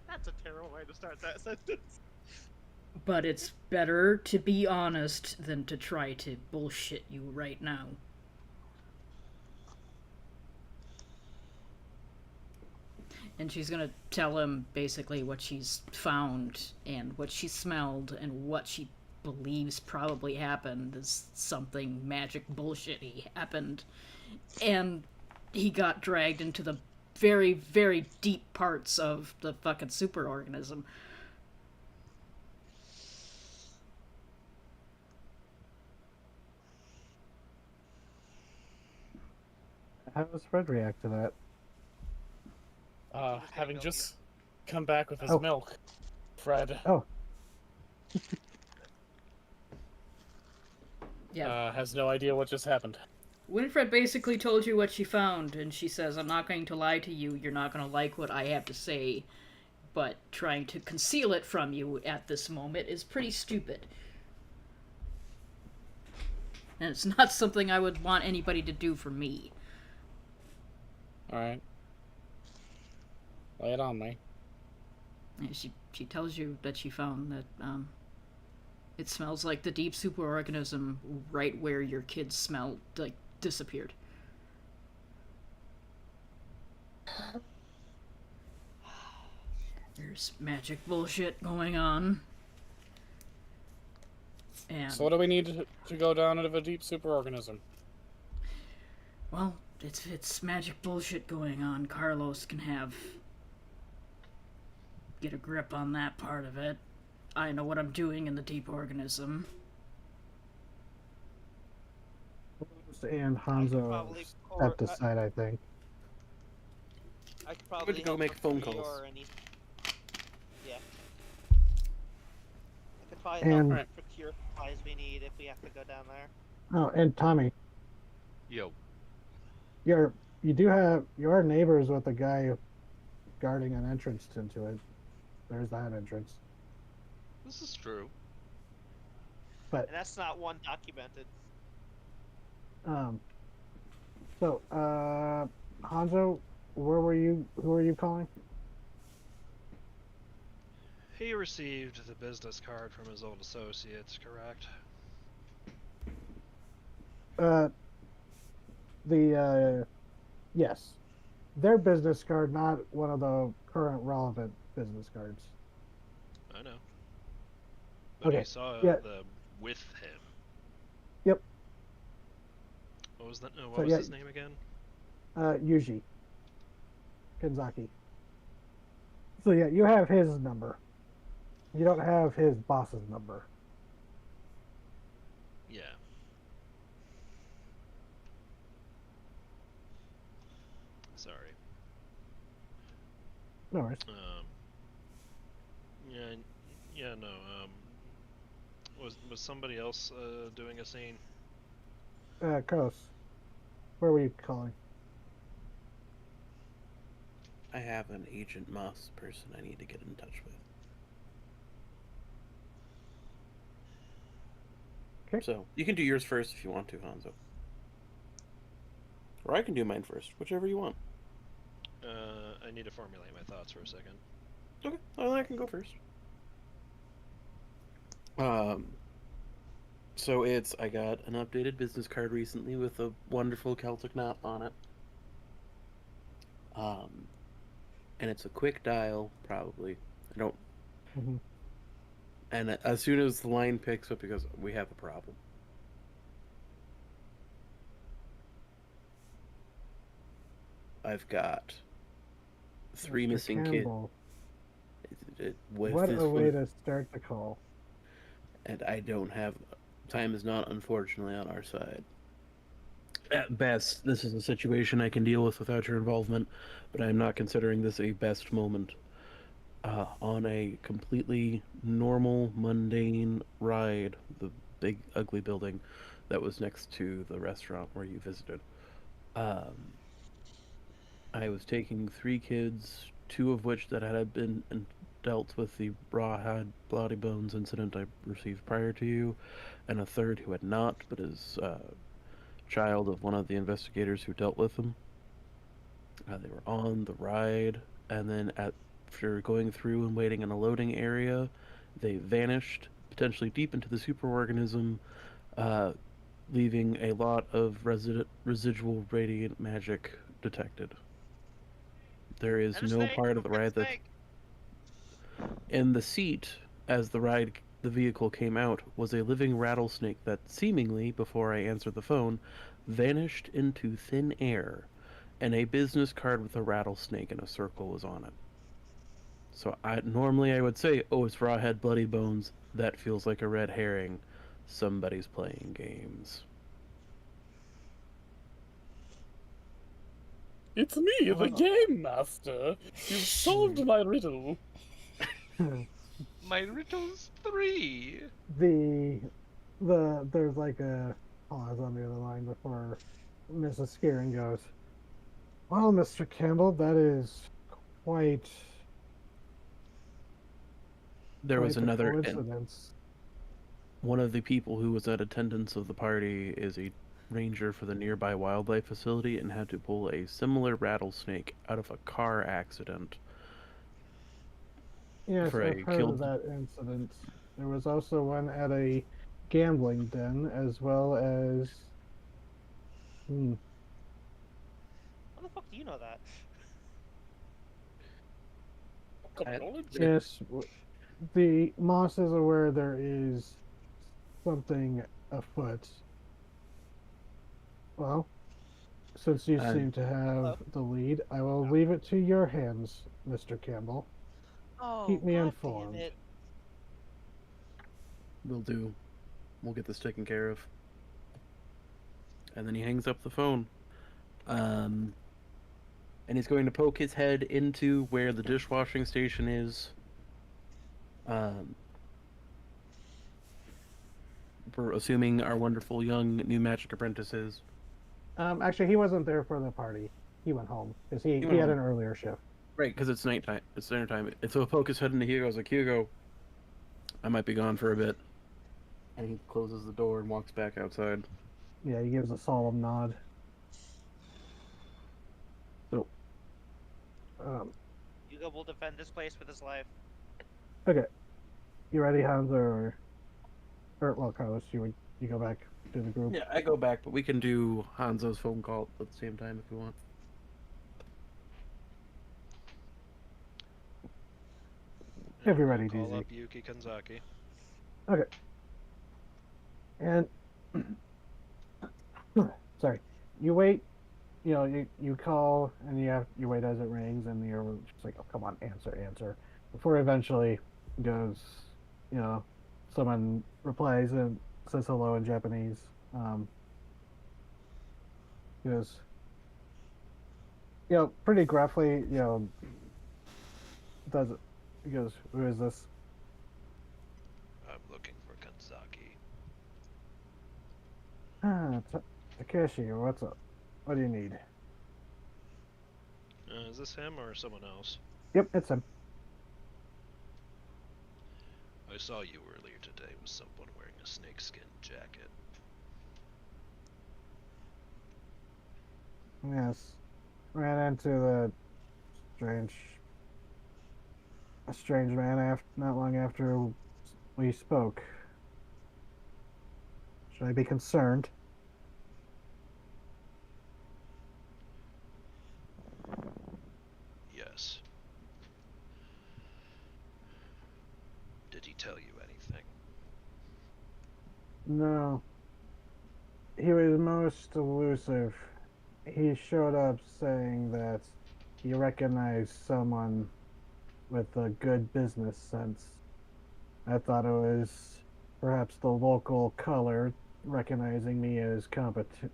That's a terrible way to start that sentence. But it's better to be honest than to try to bullshit you right now. And she's gonna tell him basically what she's found and what she smelled and what she believes probably happened is something magic bullshitty happened. And he got dragged into the very, very deep parts of the fucking superorganism. How does Fred react to that? Having just come back with his Oh. milk, Fred Yeah. has no idea what just happened. Winifred basically told you what she found, and she says, I'm not going to lie to you, you're not going to like what I have to say, but trying to conceal it from you at this moment is pretty stupid. And it's not something I would want anybody to do for me. Alright. Lay it on me. And she tells you that she found that, it smells like the deep superorganism right where your kids smelled, like, disappeared. There's magic bullshit going on. And, So what do we need to go down into a deep superorganism? well, it's magic bullshit going on. Carlos can get a grip on that part of it. I know what I'm doing in the deep organism. And I could Hanzo probably stepped aside, I think. I could I'm going probably to go help make phone procure calls. any. Yeah. I could probably help And Alright. procure supplies we need if we have to go down there. oh, and Tommy, Yo. you are neighbors with the guy guarding an entrance into it. There's that entrance. This is true. But And that's not one documented. um, so Hanzo, where were you? Who are you calling? He received the business card from his old associates, correct? Yes, their business card, not one of the current relevant business cards. I know. But Okay, he saw yeah. them with him. Yep. What was that? What So, was yeah. his name again? Yuji Kanzaki. So yeah, you have his number. You don't have his boss's number. Yeah. Sorry. No worries. Yeah, yeah, no. Was somebody else doing a scene? Kos, where were you calling? I have an Agent Moss person I need to get in touch with. Okay. So, you can do yours first if you want to, Hanzo. Or I can do mine first, whichever you want. I need to formulate my thoughts for a second. Okay, well, then I can go first. So I got an updated business card recently with a wonderful Celtic knot on it. And it's a quick dial, probably. I don't. Mm-hmm. And as soon as the line picks up, because we have a problem. I've got 3 Mr. missing Campbell. kids. What a way to start the call. And I don't have. Time is not, unfortunately, on our side. At best, this is a situation I can deal with without your involvement, but I am not considering this a best moment. On a completely normal, mundane ride, the big, ugly building that was next to the restaurant where you visited, I was taking 3 kids, 2 of which that had been dealt with the rawhide bloody bones incident I received prior to you, and a third who had not, but is child of one of the investigators who dealt with them. They were on the ride, and then after going through and waiting in a loading area, they vanished, potentially deep into the superorganism, leaving a lot of residual radiant magic detected. There is And a no snake, part of the don't ride forget the that snake. in the seat as the vehicle came out was a living rattlesnake that seemingly, before I answered the phone, vanished into thin air, and a business card with a rattlesnake in a circle was on it. So normally I would say, oh, it's Rawhead Bloody Bones. That feels like a red herring. Somebody's playing games. It's me, the game master. You've solved my riddle. My riddle's 3. There's like a pause on the other line before Mrs. Skieran goes, well, Mr. Campbell, that is quite There was a another coincidence. One of the people who was at attendance of the party is a ranger for the nearby wildlife facility and had to pull a similar rattlesnake out of a car accident. Yes, for I've a heard of killed that incident. There was also one at a gambling den, as well as. How the fuck do you know that? Yes, the Moss is aware there is something afoot. Well, since you seem to have the lead, I will leave it to your hands, Mr. Campbell. Oh, Keep me God informed. damn it. We'll do. We'll get this taken care of. And then he hangs up the phone. And he's going to poke his head into where the dishwashing station is. We're assuming our wonderful young new magic apprentice is. Actually, he wasn't there for the party. He went home because he went had home. an earlier shift. Right, because it's nighttime. It's dinner time. And so he'll poke his head into Hugo's like, Hugo, I might be gone for a bit. And he closes the door and walks back outside. Yeah, he gives a solemn nod. So, Hugo will defend this place with his life. okay. You ready, Hans, or well, Carlos, you go back to the group? Yeah, I go back, but we can do Hanzo's phone call at the same time if you want. If you're We'll ready, call DZ. up Yuki Kanzaki. Okay. And sorry, you wait. You know, you call and you wait as it rings, and you're just like, oh, come on, answer. Before eventually goes, you know, someone replies and says hello in Japanese. Goes, you know, pretty gruffly, you know, does it? He goes, who is this? I'm looking for Kanzaki. Takeshi, what's up? What do you need? Is this him or someone else? Yep, it's him. I saw you earlier today with someone wearing a snakeskin jacket. Yes. Ran into a strange man not long after we spoke. Should I be concerned? Yes. Did he tell you anything? No. He was most elusive. He showed up saying that he recognized someone with a good business sense. I thought it was perhaps the local color recognizing me as competent.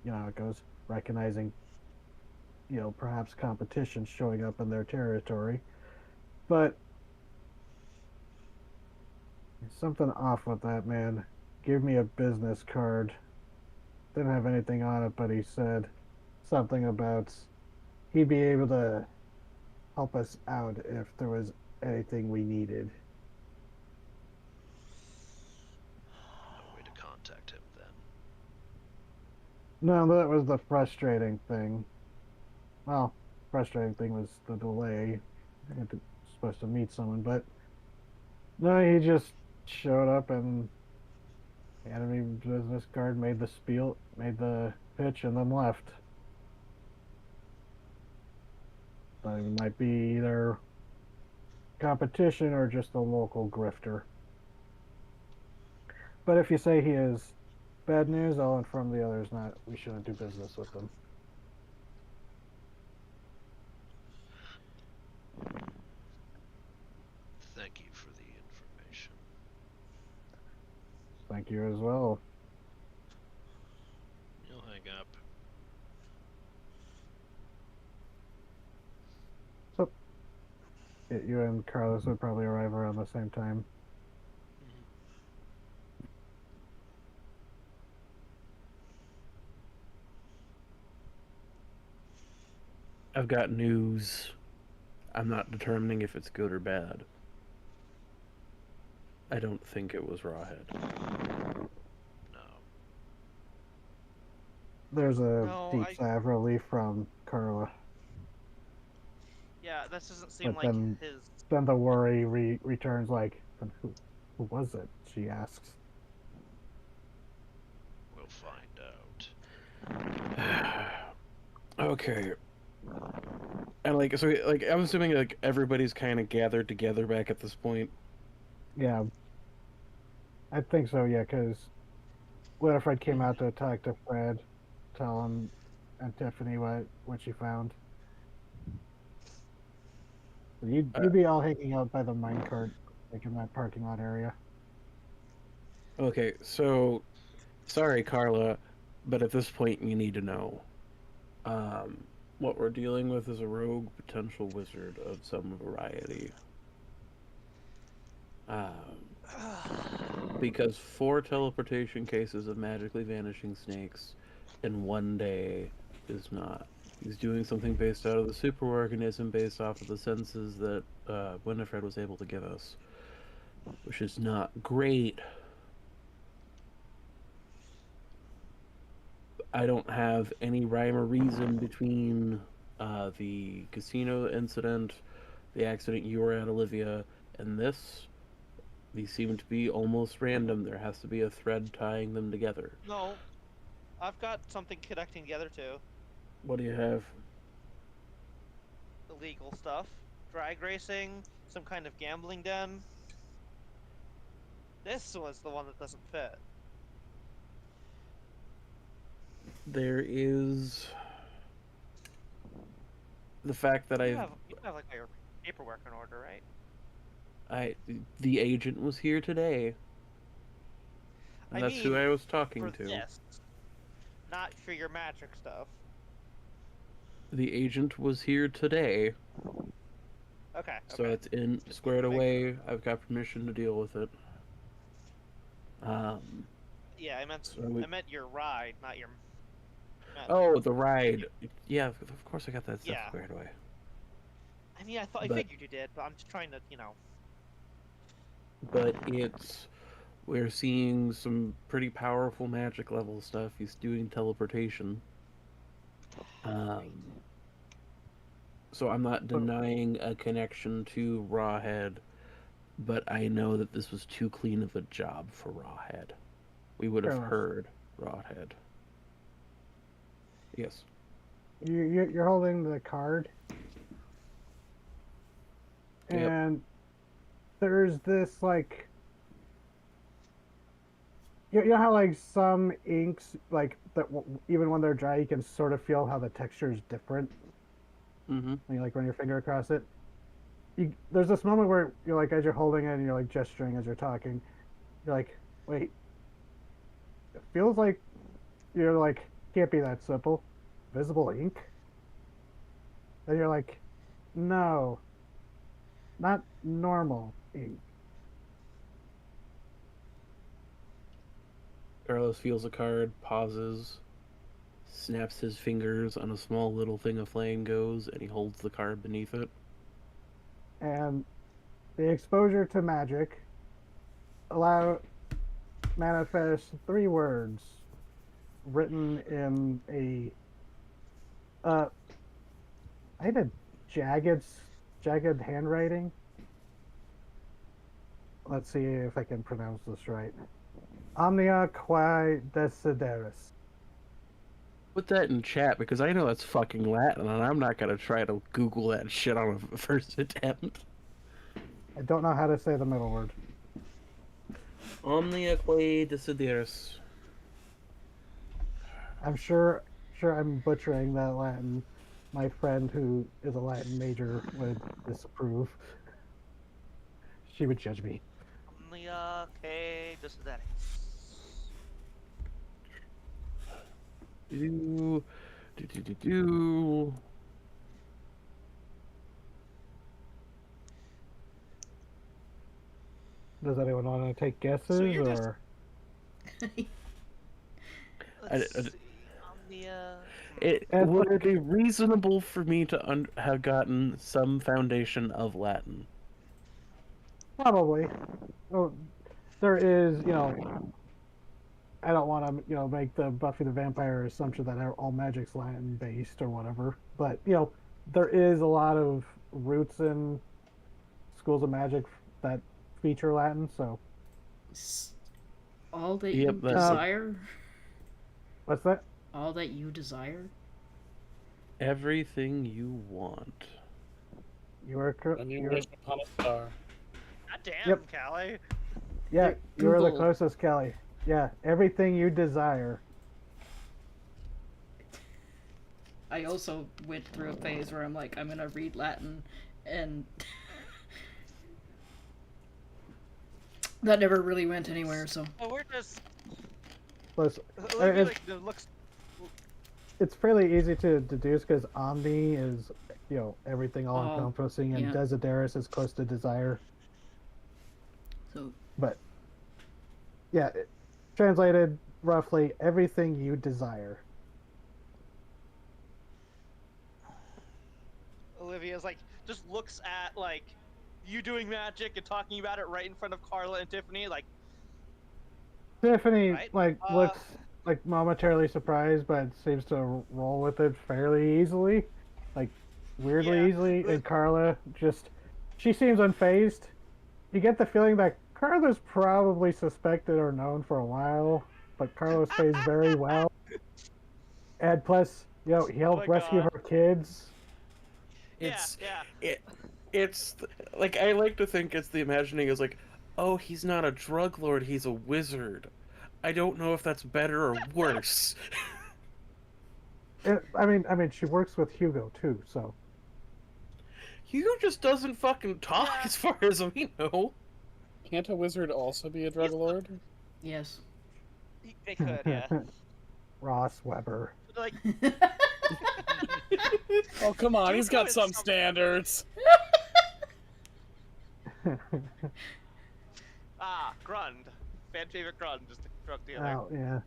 You know how it goes, recognizing, you know, perhaps competition showing up in their territory. But there's something off with that man. Gave me a business card. Didn't have anything on it, but he said something about he'd be able to help us out if there was anything we needed. No way to contact him then. No, that was the frustrating thing. Well, frustrating thing was the delay. I was supposed to meet someone, but no, he just showed up and handed me a business card, made the spiel, made the pitch, and then left. So it might be either competition or just a local grifter. But if you say he is bad news, I'll inform the others not we shouldn't do business with them. Thank you for the information. Thank you as well. You'll hang up. So, you and Carlos would probably arrive around the same time. I've got news. I'm not determining if it's good or bad. I don't think it was Rawhead. No. There's a No, deep sigh of relief from Carla. Yeah, this doesn't seem But like then- his. Then the worry returns like, who was it? She asks. We'll find out. Okay. And I'm assuming like everybody's kind of gathered together back at this point. Yeah. I think so, yeah, because Winifred came out to talk to Fred, tell him and Tiffany what she found. You'd be all hanging out by the minecart, like in that parking lot area. Okay, so sorry, Carla, but at this point you need to know. Um, what we're dealing with is a rogue potential wizard of some variety. Because 4 teleportation cases of magically vanishing snakes in one day is not. He's doing something based out of the superorganism, based off of the senses that Winifred was able to give us, which is not great. I don't have any rhyme or reason between the casino incident, the accident you were at, Olivia, and this. These seem to be almost random. There has to be a thread tying them together. No, I've got something connecting together too. What do you have? Illegal stuff, drag racing, some kind of gambling den. This was the one that doesn't fit. There is the fact that You have like your paperwork in order, right? the agent was here today, and I that's who mean, I was talking for to. this, not for your magic stuff. The agent was here today, Okay. so Okay. it's in Just squared need to make away. sure. I've got permission to deal with it. Yeah, So we, I meant your ride, not your. oh, the ride. Yeah, of course I got that stuff Yeah. squared away. I mean, I But figured you did, but I'm just trying to, but it's we're seeing some pretty powerful magic level stuff. He's doing teleportation. Um, so I'm not denying a connection to Rawhead, but I know that this was too clean of a job for Rawhead. We would have Fair enough. heard Rawhead. Yes. You're holding the card, Yep. and there's this like you know how like some inks like that even when they're dry you can sort of feel how the texture is different Mm-hmm. when you like run your finger across it. There's this moment where you're like as you're holding it and you're like gesturing as you're talking, you're like, wait, it feels like you're like can't be that simple. Visible ink? And you're like, no, not normal ink. Carlos feels a card, pauses, snaps his fingers on a small little thing of flame goes, and he holds the card beneath it. And the exposure to magic allow manifest 3 words written in a I had a jagged handwriting. Let's see if I can pronounce this right. Omnia quae desideris. Put that in chat because I know that's fucking Latin, and I'm not gonna try to Google that shit on a first attempt. I don't know how to say the middle word. Omnia quae desideris. I'm sure I'm butchering that Latin. My friend who is a Latin major would disapprove. She would judge me. Omnia que desideratus. Do. Does anyone want to take guesses you're just- or? Let's see. Omnia. Would it be reasonable for me to have gotten some foundation of Latin? Probably. Oh, there is, I don't want to, make the Buffy the Vampire assumption that all magic's Latin based or whatever. But, there is a lot of roots in schools of magic that feature Latin, so. All that Yep, you that's it. desire? What's that? All that you desire? Everything you want. You are correct. And you wish upon a star. God damn, Yep. Callie. Yeah, you are the Google. closest, Kelly. Yeah, everything you desire. I also went through a phase where I'm like, I'm gonna read Latin, and That never really went anywhere, so. Oh, we're just. Plus, Olivia, it's, like, looks. it's fairly easy to deduce because Omni is, everything all Oh, encompassing, and yeah. Desiderus is close to desire. So, But yeah, translated roughly everything you desire. Olivia's like just looks at like you doing magic and talking about it right in front of Carla and Tiffany. Like, Tiffany right? looks like momentarily surprised, but seems to roll with it fairly easily, like weirdly Yeah. easily. And Carla she seems unfazed. You get the feeling that Carla's probably suspected or known for a while, but Carla's phased very well. And plus, he Oh helped my rescue God. her kids. Yeah, It's yeah. it's like I like to think it's the imagining is like, oh, he's not a drug lord, he's a wizard. I don't know if that's better or worse. I mean, she works with Hugo too, so. Hugo just doesn't fucking talk Yeah. as far as we know. Can't a wizard also be a drug lord? yes. They could, yeah. Ross Weber. Like, Oh, come on, he's Hugo got is some standards. Grund. Fan favorite Grund, just a drug dealer. Oh yeah.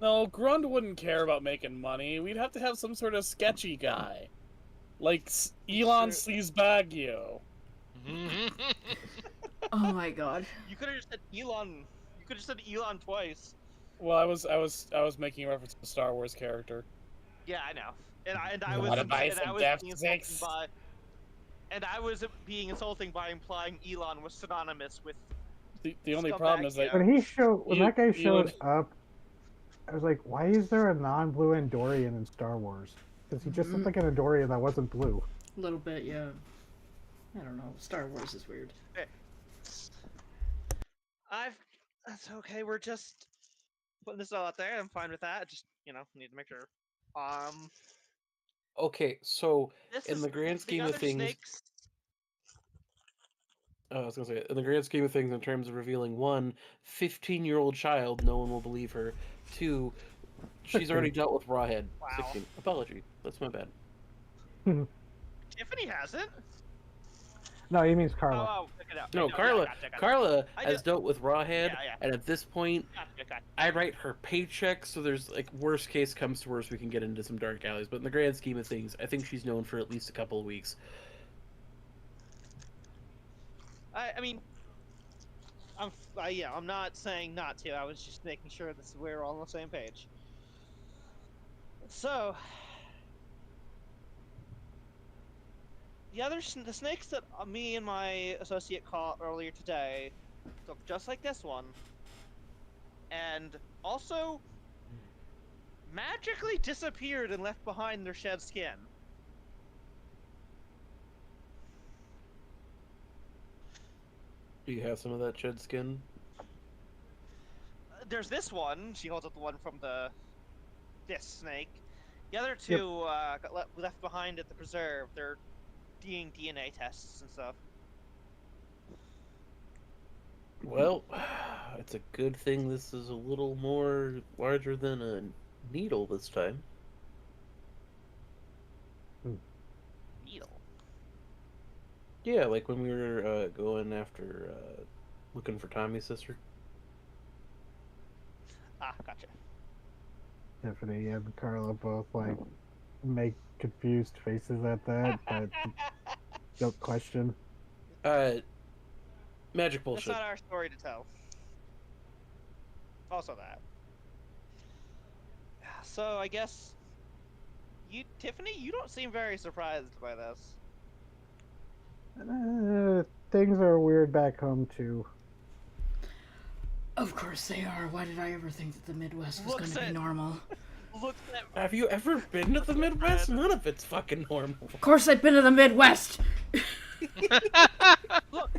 No, Grund wouldn't care about making money. We'd have to have some sort of sketchy guy. Like Elon Sleazebagio. Oh my god. You could have just said Elon. You could have said Elon twice. Well, I was making a reference to a Star Wars character. Yeah, I know. And I You was wanna buy and I some was Death being insulting Six? by and I was being insulting by implying Elon was synonymous with The only Scumbag, problem is that When that guy you showed would- up, I was like, why is there a non-blue Andorian in Star Wars? Because he just looked like an Andorian that wasn't blue. A little bit, yeah. I don't know. Star Wars is weird. That's okay, we're just putting this all out there. I'm fine with that. Just, need to make sure. Okay, so This in is the grand the scheme of other things, snakes. I was gonna say, in the grand scheme of things, in terms of revealing one, 15-year-old child, no one will believe her. Two, she's already dealt with Rawhead. Wow. 16. Apology. That's my bad. Tiffany hasn't. No, he means Carla. Oh, okay, No, yeah, Carla. gotcha. Carla I has just- dealt with Rawhead, Yeah. and at this point, Gotcha. I write her paycheck, so there's like worst case comes to worst, we can get into some dark alleys. But in the grand scheme of things, I think she's known for at least a couple of weeks. I mean, I'm not saying not to. I was just making sure that we're all on the same page. So, the snakes that me and my associate caught earlier today look just like this one, and also magically disappeared and left behind their shed skin. Do you have some of that shed skin? There's this one. She holds up the one from this snake. The other two got left behind at the preserve. They're doing DNA tests and stuff. Well, it's a good thing this is a little more larger than a needle this time. Needle. Yeah, like when we were going after, looking for Tommy's sister. Gotcha. Tiffany and Carla both make confused faces at that, but don't question. Magic That's bullshit. not our story to tell. Also that. So I guess Tiffany, you don't seem very surprised by this. Things are weird back home too. Of course they are. Why did I ever think that the Midwest was Looks going to be at- normal? Look at Have you ever been to the Midwest? None of it's fucking normal. Of course I've been to the Midwest! look.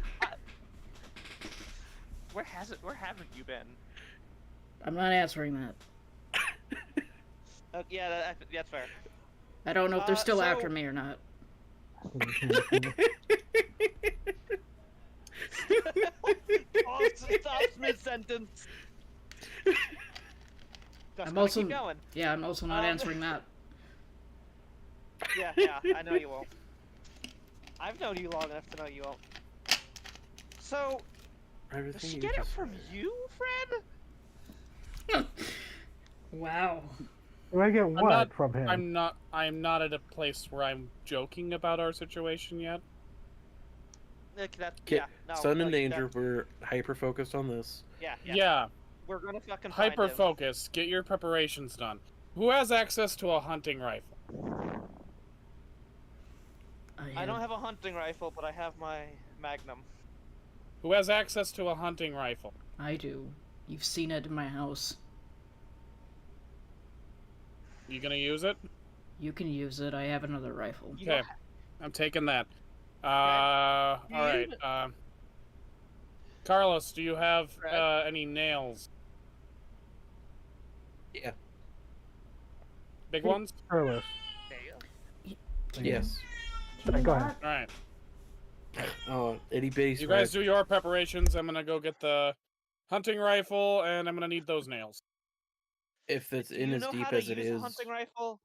Where haven't you been? I'm not answering that. Yeah, that's fair. I don't know if they're still so- after me or not. Oh, stop Mid-sentence. Just I'm gonna also keep going. yeah, I'm also not answering that. Yeah, I know you won't. I've known you long enough to know you won't. So, does Everything she you get it just from said. you, Fred? Wow. Do I get I'm what not. from him? I'm not at a place where I'm joking about our situation yet. Like that, Okay, yeah, no. son in like, danger. that- We're hyper focused on this. yeah. Yeah. We're gonna fucking find Hyper him. focus. Get your preparations done. Who has access to a hunting rifle? I don't have a hunting rifle, but I have my Magnum. Who has access to a hunting rifle? I do. You've seen it in my house. You gonna use it? You can use it. I have another rifle. You Okay, don't I'm taking that. Do All you right. even- Carlos, do you have Fred? any nails? Yeah. Big ones? Carlos. There you go. Yes. Go ahead. All right. Oh, itty bitty. You guys do your preparations. I'm gonna go get the hunting rifle, and I'm gonna need those nails. If it's Do in you as know deep how to as it use a is. hunting rifle?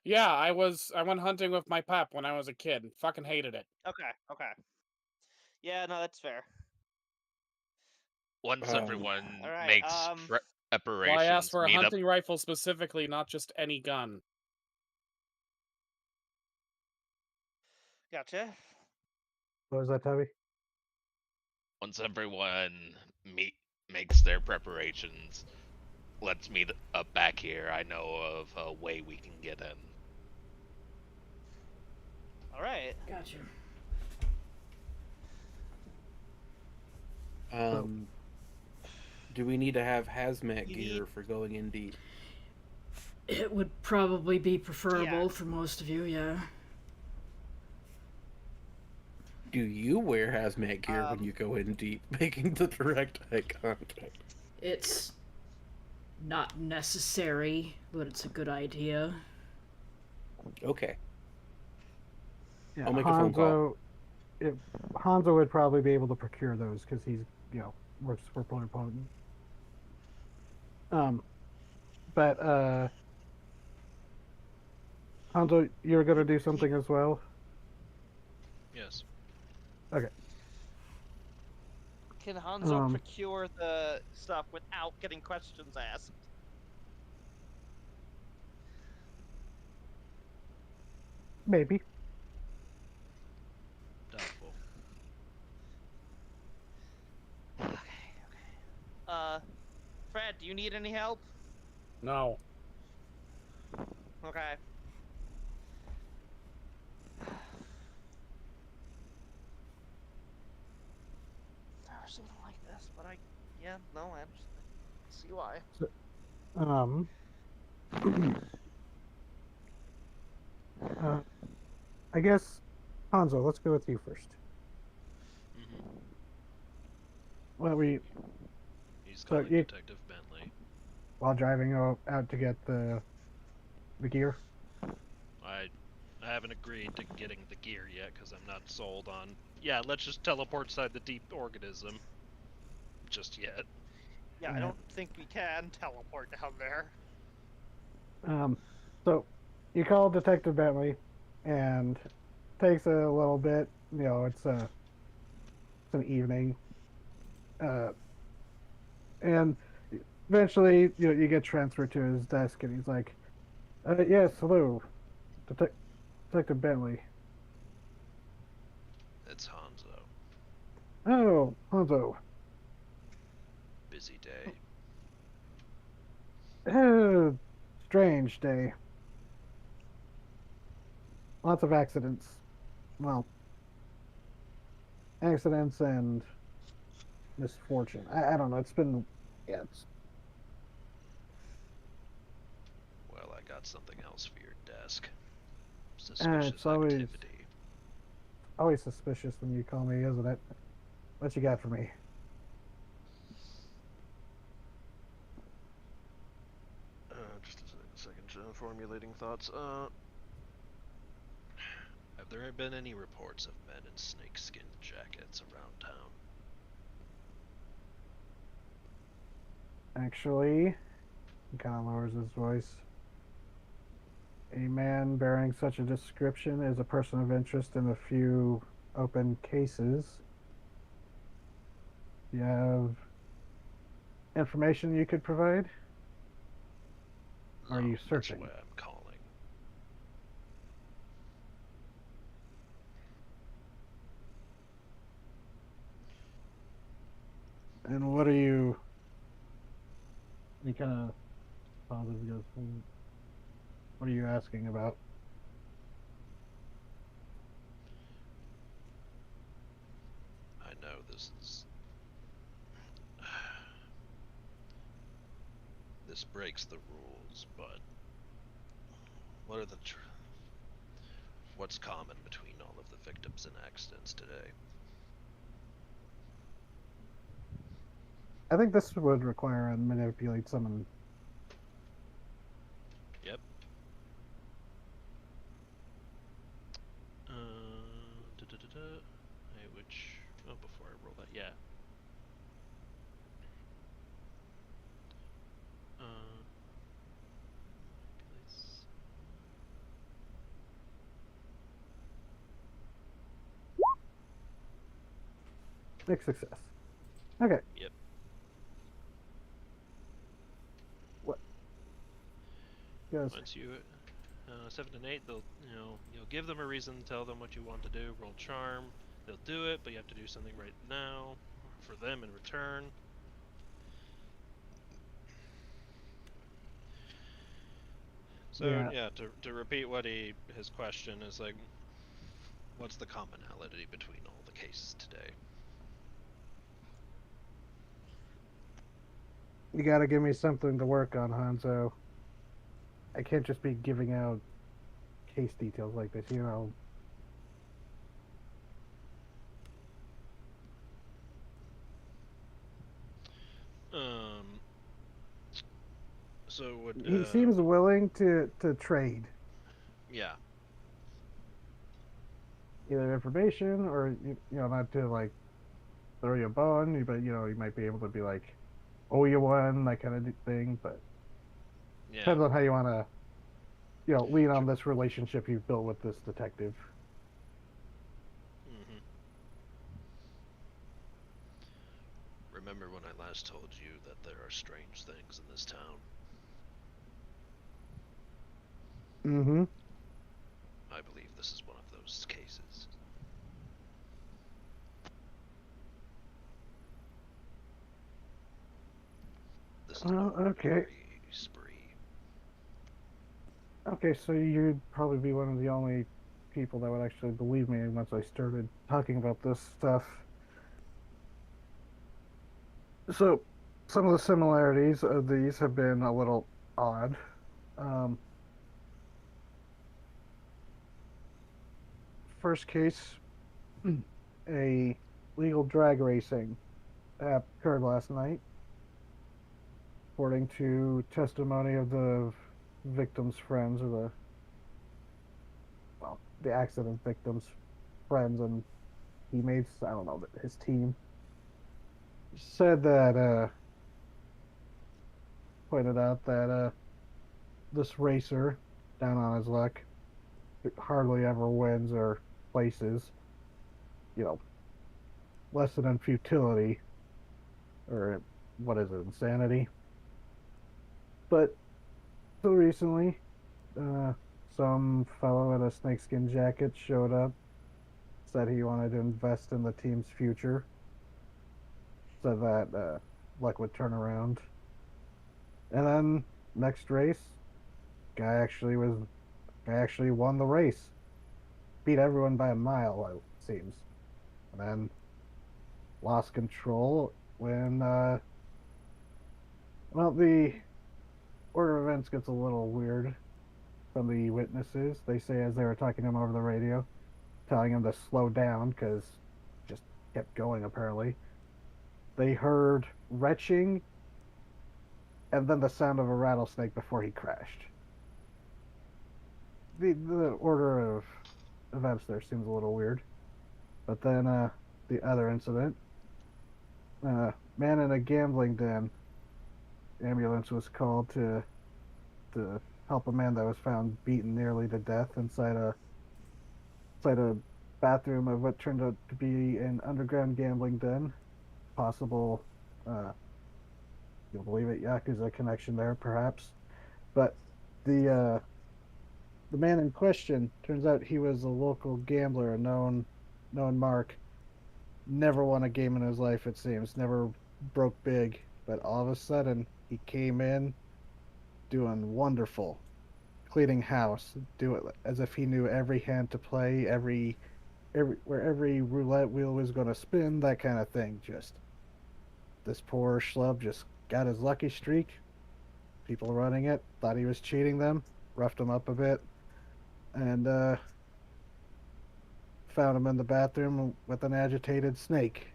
Yeah, I went hunting with my pap when I was a kid. Fucking hated it. Okay. Yeah, no, that's fair. Once everyone All right, makes Well, preparations, I asked for a meet up. hunting rifle specifically, not just any gun. Gotcha. What was that, Toby? Once everyone makes their preparations, let's meet up back here. I know of a way we can get in. All right. Gotcha. Do we need to have hazmat You gear need- for going in deep? It would probably be preferable Yeah. for most of you, yeah. Do you wear hazmat gear when Um, you go in deep, making the direct eye contact? It's not necessary, but it's a good idea. Okay. Yeah, I'll make a phone call. Hanzo would probably be able to procure those because he's, works for Polar Potent. But Hanzo, you're gonna do something as well. Yes. Okay. Can Hanzo procure the stuff without getting questions asked? Maybe. Doubtful. Okay. Fred, do you need any help? No. Okay. Never seen it like this, but I understand. See why. I guess Hanzo, let's go with you first. Mm-hmm. Well, He's So calling you- Detective Bentley. while driving out to get the gear. I haven't agreed to getting the gear yet because I'm not sold on. Yeah, let's just teleport inside the deep organism. Just yet. Yeah, I don't think we can teleport down there. So you call Detective Bentley, and takes a little bit. It's an evening, and eventually you get transferred to his desk, and he's like, "Yes, hello, Detective Bentley." It's Hanzo. Oh, Hanzo. Busy day. Oh, strange day. Lots of accidents. Well, accidents and misfortune. I don't know. It's been, it's Well, I got something else for your desk. Suspicious it's always- activity. always suspicious when you call me, isn't it? What you got for me? Just a second, formulating thoughts. Have there been any reports of men in snakeskin jackets around town? Actually, he kind of lowers his voice. A man bearing such a description is a person of interest in a few open cases. Do you have information you could provide? Are No, you that's searching? why I'm calling. And what are you? He kind of pauses and goes, what are you asking about? I know this is. This breaks the rules, but what are the what's common between all of the victims in accidents today? I think this would require a manipulate someone. Yep. Which before I roll that, yeah. Manipulates. Big success. Okay. Yep. What? Goes. Once you 7 and 8, they'll you'll give them a reason, tell them what you want to do, roll charm. They'll do it, but you have to do something right now for them in return. So yeah, to repeat what his question is like, what's the commonality between all the cases today? You gotta give me something to work on, Hanzo. I can't just be giving out case details like this, you know. So what? He seems willing to trade Yeah. either information or not to like throw you a bone, but you might be able to be like owe you one, that kind of thing. But Yeah. depends on how you want to lean on this relationship you've built with this detective. Mm-hmm. Remember when I last told you that there are strange things in this town? Mm-hmm. I believe this is one of those cases. This is no Okay. ordinary spree. Okay, so you'd probably be one of the only people that would actually believe me once I started talking about this stuff. So, some of the similarities of these have been a little odd. Um, First case, a legal drag racing that occurred last night. According to testimony of the victim's friends, or the accident victim's friends and teammates, I don't know, his team, said that, pointed out that this racer, down on his luck, hardly ever wins or places, you know, lesson in futility, or what is it, insanity. But till recently, some fellow in a snakeskin jacket showed up, said he wanted to invest in the team's future, said that luck would turn around. And then next race, guy actually won the race, beat everyone by a mile, it seems, and then lost control when the order of events gets a little weird from the witnesses. They say as they were talking to him over the radio, telling him to slow down because just kept going apparently. They heard retching and then the sound of a rattlesnake before he crashed. The order of events there seems a little weird. But then the other incident, man in a gambling den ambulance was called to help a man that was found beaten nearly to death inside a bathroom of what turned out to be an underground gambling den. Possible, uh, you'll believe it, Yakuza connection there, perhaps. But the uh, the man in question turns out he was a local gambler, a known mark. Never won a game in his life, it seems. Never broke big, but all of a sudden he came in doing wonderful, cleaning house, do it as if he knew every hand to play, every roulette wheel was going to spin, that kind of thing. Just this poor schlub just got his lucky streak. People running it thought he was cheating them, roughed him up a bit, and found him in the bathroom with an agitated snake.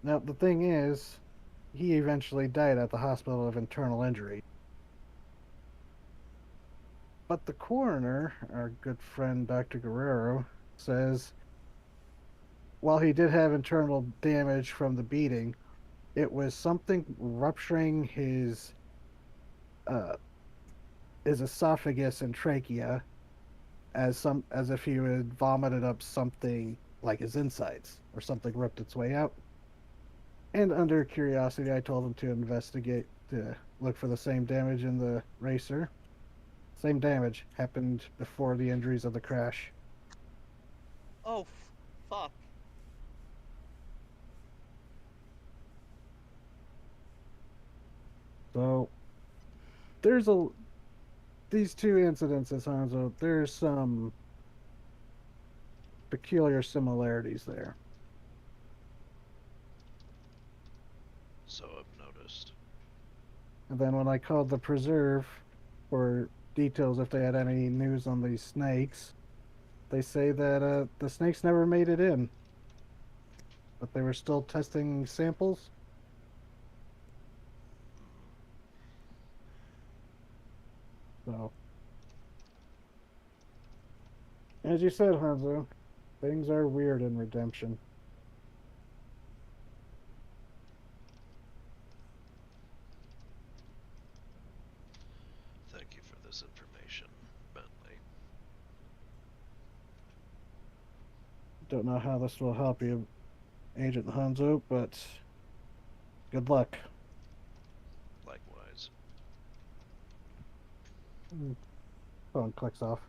Now the thing is, he eventually died at the hospital of internal injury. But the coroner, our good friend Dr. Guerrero, says while he did have internal damage from the beating, it was something rupturing uh, his esophagus and trachea, as if he had vomited up something like his insides or something ripped its way out. And under curiosity, I told him to investigate to look for the same damage in the racer. Same damage happened before the injuries of the crash. Oh, fuck. So there's these two incidences, Hanzo. There's some peculiar similarities there. So I've noticed. And then when I called the preserve for details if they had any news on these snakes, they say that the snakes never made it in, but they were still testing samples. So, as you said, Hanzo, things are weird in Redemption. Thank you for this information, Bentley. Don't know how this will help you, Agent Hanzo, but good luck. Likewise. Phone clicks off.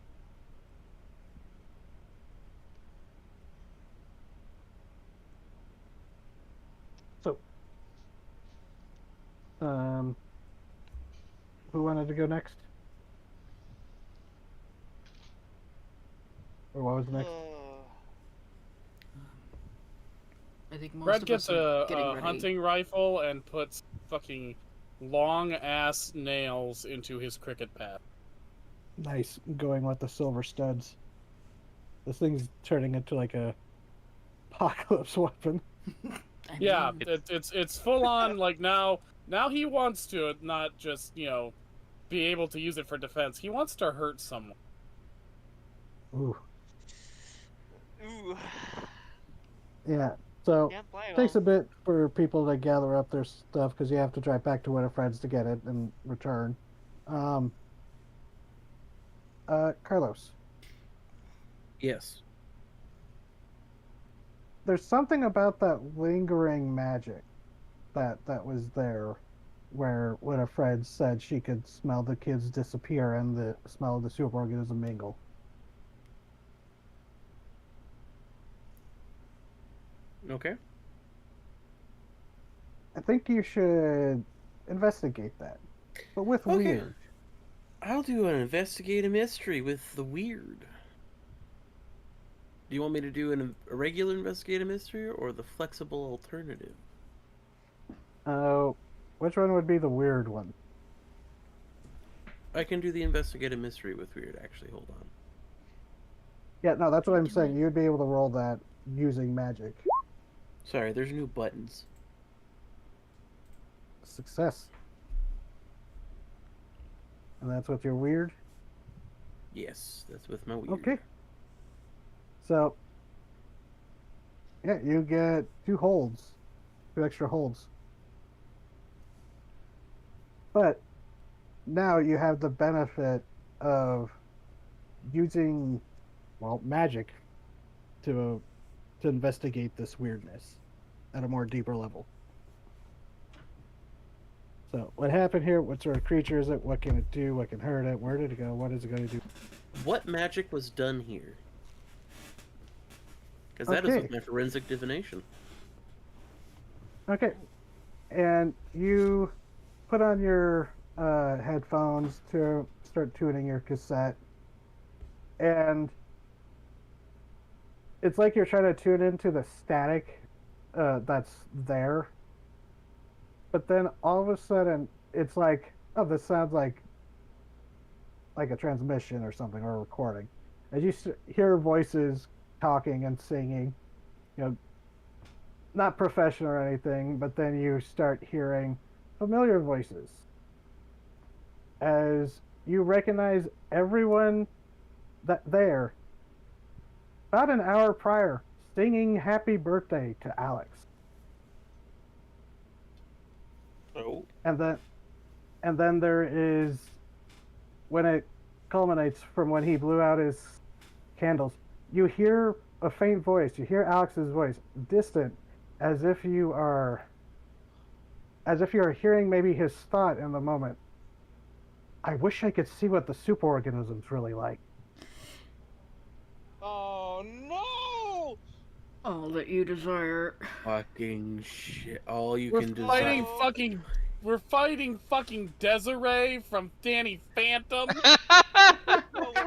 So, who wanted to go next? Or what was next? I think most Brad of gets us are getting a ready. hunting rifle and puts fucking long ass nails into his cricket bat. Nice, going with the silver studs. This thing's turning into like a apocalypse weapon. I Yeah, mean, it's full on. Like now he wants to not just be able to use it for defense. He wants to hurt someone. Ooh, Ooh. yeah. So Can't blame it takes a him. bit for people to gather up their stuff because you have to drive back to Winifred's to get it and return. Um, Carlos, Yes. there's something about that lingering magic that was there, where Winifred said she could smell the kids disappear and the smell of the superorganism mingle. Okay. I think you should investigate that, but with Okay. weird. I'll do an investigate a mystery with the weird. Do you want me to do a regular investigate a mystery or the flexible alternative? Which one would be the weird one? I can do the investigate a mystery with weird, actually. Hold on. Yeah, no, that's what I'm Do saying. it. You'd be able to roll that using magic. Sorry, there's new buttons. Success. And that's with your weird? Yes, that's with my weird. Okay. So, yeah, you get two extra holds. But now you have the benefit of using, well, magic to investigate this weirdness at a more deeper level. So, what happened here? What sort of creature is it? What can it do? What can hurt it? Where did it go? What is it going to do? What magic was done here? Because that is Okay. with my forensic divination. Okay. And you put on your headphones to start tuning your cassette. And it's like you're trying to tune into the static that's there. But then all of a sudden, it's like, oh, this sounds like a transmission or something, or a recording. As you hear voices talking and singing, you know, not professional or anything, but then you start hearing familiar voices as you recognize everyone that there about an hour prior singing happy birthday to Alex. Oh. And then there is, when it culminates from when he blew out his candles, you hear a faint voice. You hear Alex's voice, distant, as if you are hearing maybe his thought in the moment. I wish I could see what the superorganism's really like. Oh no! All that you desire. Fucking shit. All you We're can fighting desire. fucking. We're fighting fucking Desiree from Danny Phantom. No,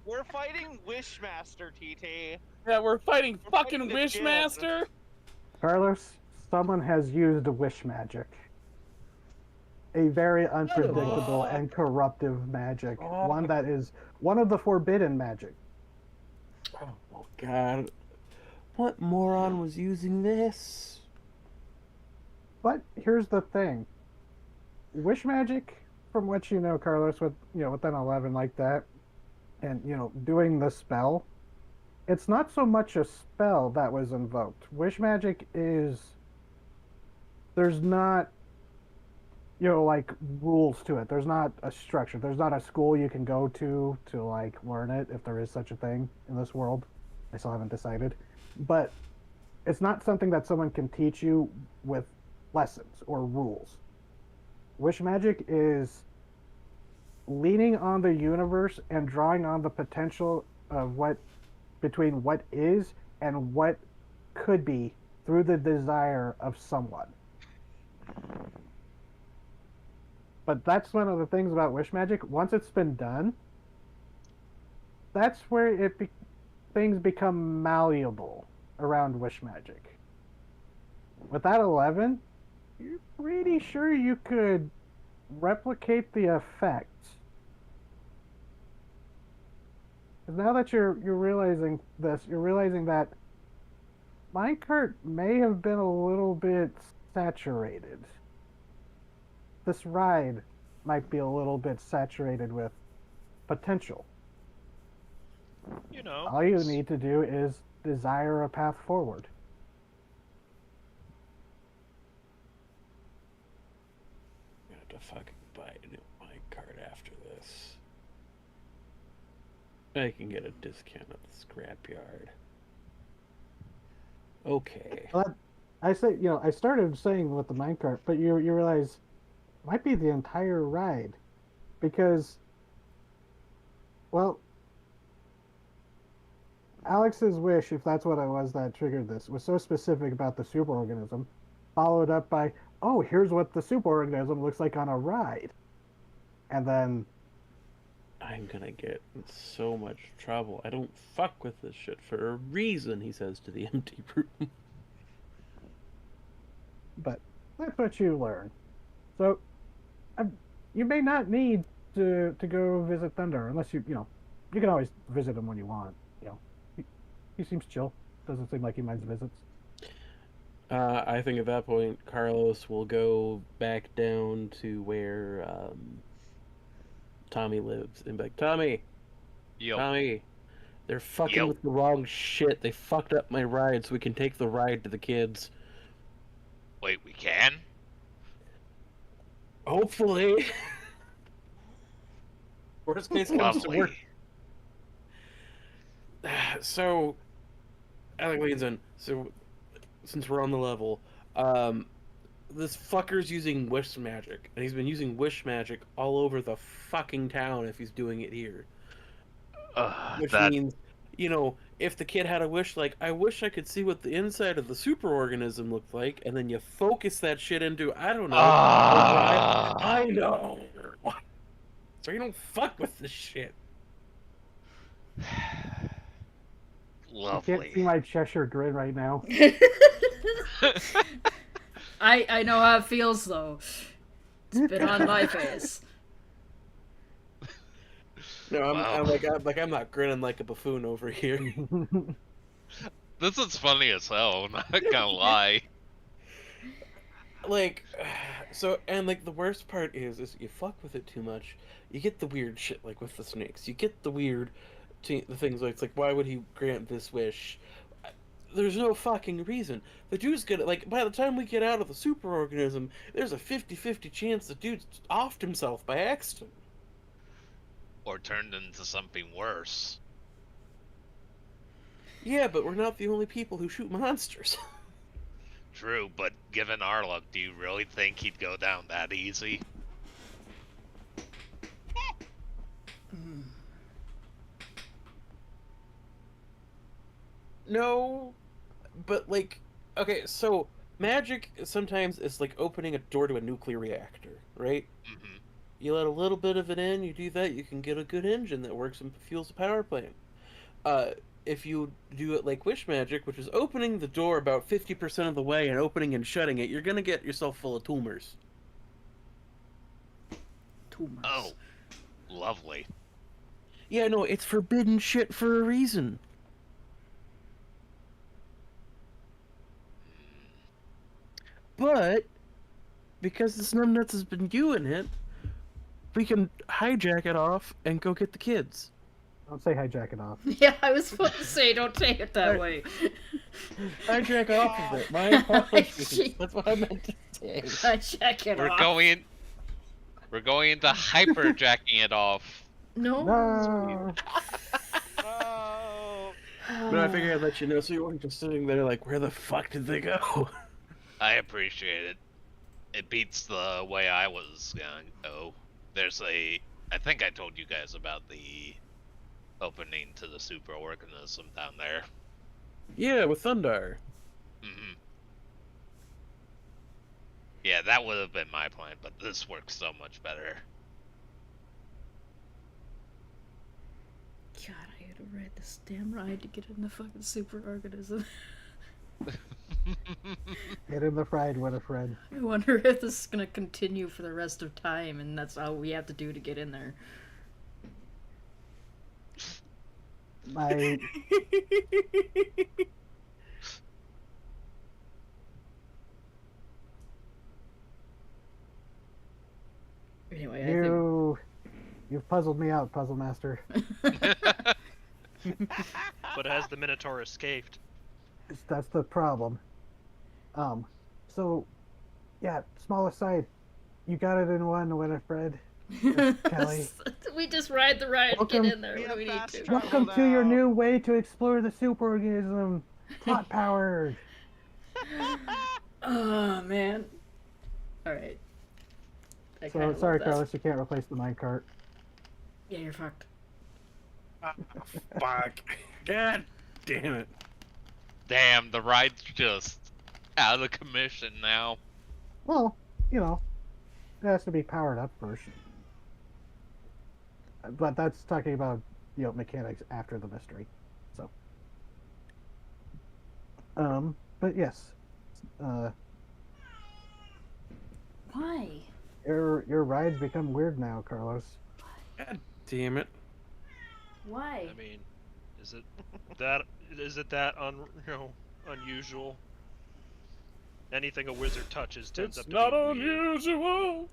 we're fighting Wishmaster, TT. Yeah, we're fighting We're fucking fighting the kid. Wishmaster. Carlos, someone has used wish magic. A very unpredictable and corruptive magic. One that is one of the forbidden magic. Oh god. What moron was using this? But here's the thing. Wish magic, from what you know, Carlos, with with an 11 like that, and doing the spell, it's not so much a spell that was invoked. Wish magic is, there's not like rules to it. There's not a structure. There's not a school you can go to like learn it, if there is such a thing in this world. I still haven't decided. But it's not something that someone can teach you with lessons or rules. Wish magic is leaning on the universe and drawing on the potential of between what is and what could be through the desire of someone. But that's one of the things about wish magic. Once it's been done, that's where things become malleable around wish magic. With that 11, you're pretty sure you could replicate the effect. Because now that you're realizing this, you're realizing that minecart may have been a little bit saturated. This ride might be a little bit saturated with potential. You know. All you need to do is desire a path forward. I'm gonna have to fucking buy a new minecart after this. I can get a discount at the scrapyard. Okay. Well, I say, I started saying with the minecart, but you realize it might be the entire ride, because, well, Alex's wish, if that's what it was that triggered this, was so specific about the superorganism, followed up by, oh, here's what the superorganism looks like on a ride. And then I'm gonna get in so much trouble. I don't fuck with this shit for a reason, he says to the empty room. But that's what you learn. So, you may not need to go visit Thunder, unless you can always visit him when you want. He seems chill. Doesn't seem like he minds visits. I think at that point, Carlos will go back down to where Tommy lives and be like, Tommy, they're fucking with the wrong shit. They fucked up my ride, so we can take the ride to the kids. Wait, we can? Hopefully. Worst case comes to worst. Lovely. So, Alec leans in. So, since we're on the level, this fucker's using wish magic, and he's been using wish magic all over the fucking town if he's doing it here. Which That means, if the kid had a wish like, I wish I could see what the inside of the superorganism looked like, and then you focus that shit into, I don't know, I know. So you don't fuck with this shit. You can't see Lovely. my Cheshire grin right now. I know how it feels though. It's been on my face. No, Wow. I'm not grinning like a buffoon over here. This is funny as hell, not gonna lie. Like, the worst part is you fuck with it too much, you get the weird shit, like with the snakes. You get the weird, the things like, it's like, why would he grant this wish? There's no fucking reason. The dude's gonna, like, by the time we get out of the superorganism, there's a 50-50 chance the dude's offed himself by accident. Or turned into something worse. Yeah, but we're not the only people who shoot monsters. True, but given our luck, do you really think he'd go down that easy? No, but like, okay, so magic sometimes is like opening a door to a nuclear reactor, right? Mm-hmm. You let a little bit of it in, you do that, you can get a good engine that works and fuels a power plant. If you do it like wish magic, which is opening the door about 50% of the way and opening and shutting it, you're gonna get yourself full of tumors. Tumors. Oh, lovely. Yeah, no, it's forbidden shit for a reason. But because this numbnuts has been doing it, we can hijack it off and go get the kids. Don't say hijack it off. Yeah, I was about to say, don't take it that way. Hijack off of it. My apologies. That's what I meant to say. Hijack it We're off. We're going into hyperjacking it off. No. No. Oh. But I figured I'd let you know so you weren't just sitting there like, where the fuck did they go? I appreciate it. It beats the way I was gonna go. I think I told you guys about the opening to the superorganism down there. Yeah, with Thundar. Mm-hmm. Yeah, that would have been my plan, but this works so much better. God, I had to ride this damn ride to get in the fucking superorganism. Get in the fried with a friend. I wonder if this is gonna continue for the rest of time, and that's all we have to do to get in there. My Anyway, I you've puzzled me out, Puzzle Master. But has the Minotaur escaped? That's the problem. So, yeah, small aside, you got it in one, Winifred. think Kelly. we just ride the ride and Welcome- get in there. We What do have we need fast to? travel. Welcome to your now. new way to explore the superorganism. Plot powered. Oh man. All right. I kinda So love sorry, that. Carlos, you can't replace the minecart. Yeah, you're fucked. Fuck. God damn it. Damn, the ride's just out of commission now. Well, you know, it has to be powered up first. But that's talking about, mechanics after the mystery. So. But yes. Why? Your rides become weird now, Carlos. God damn it. Why? I mean, is it that unusual? Anything a wizard touches tends It's up to not be weird. unusual.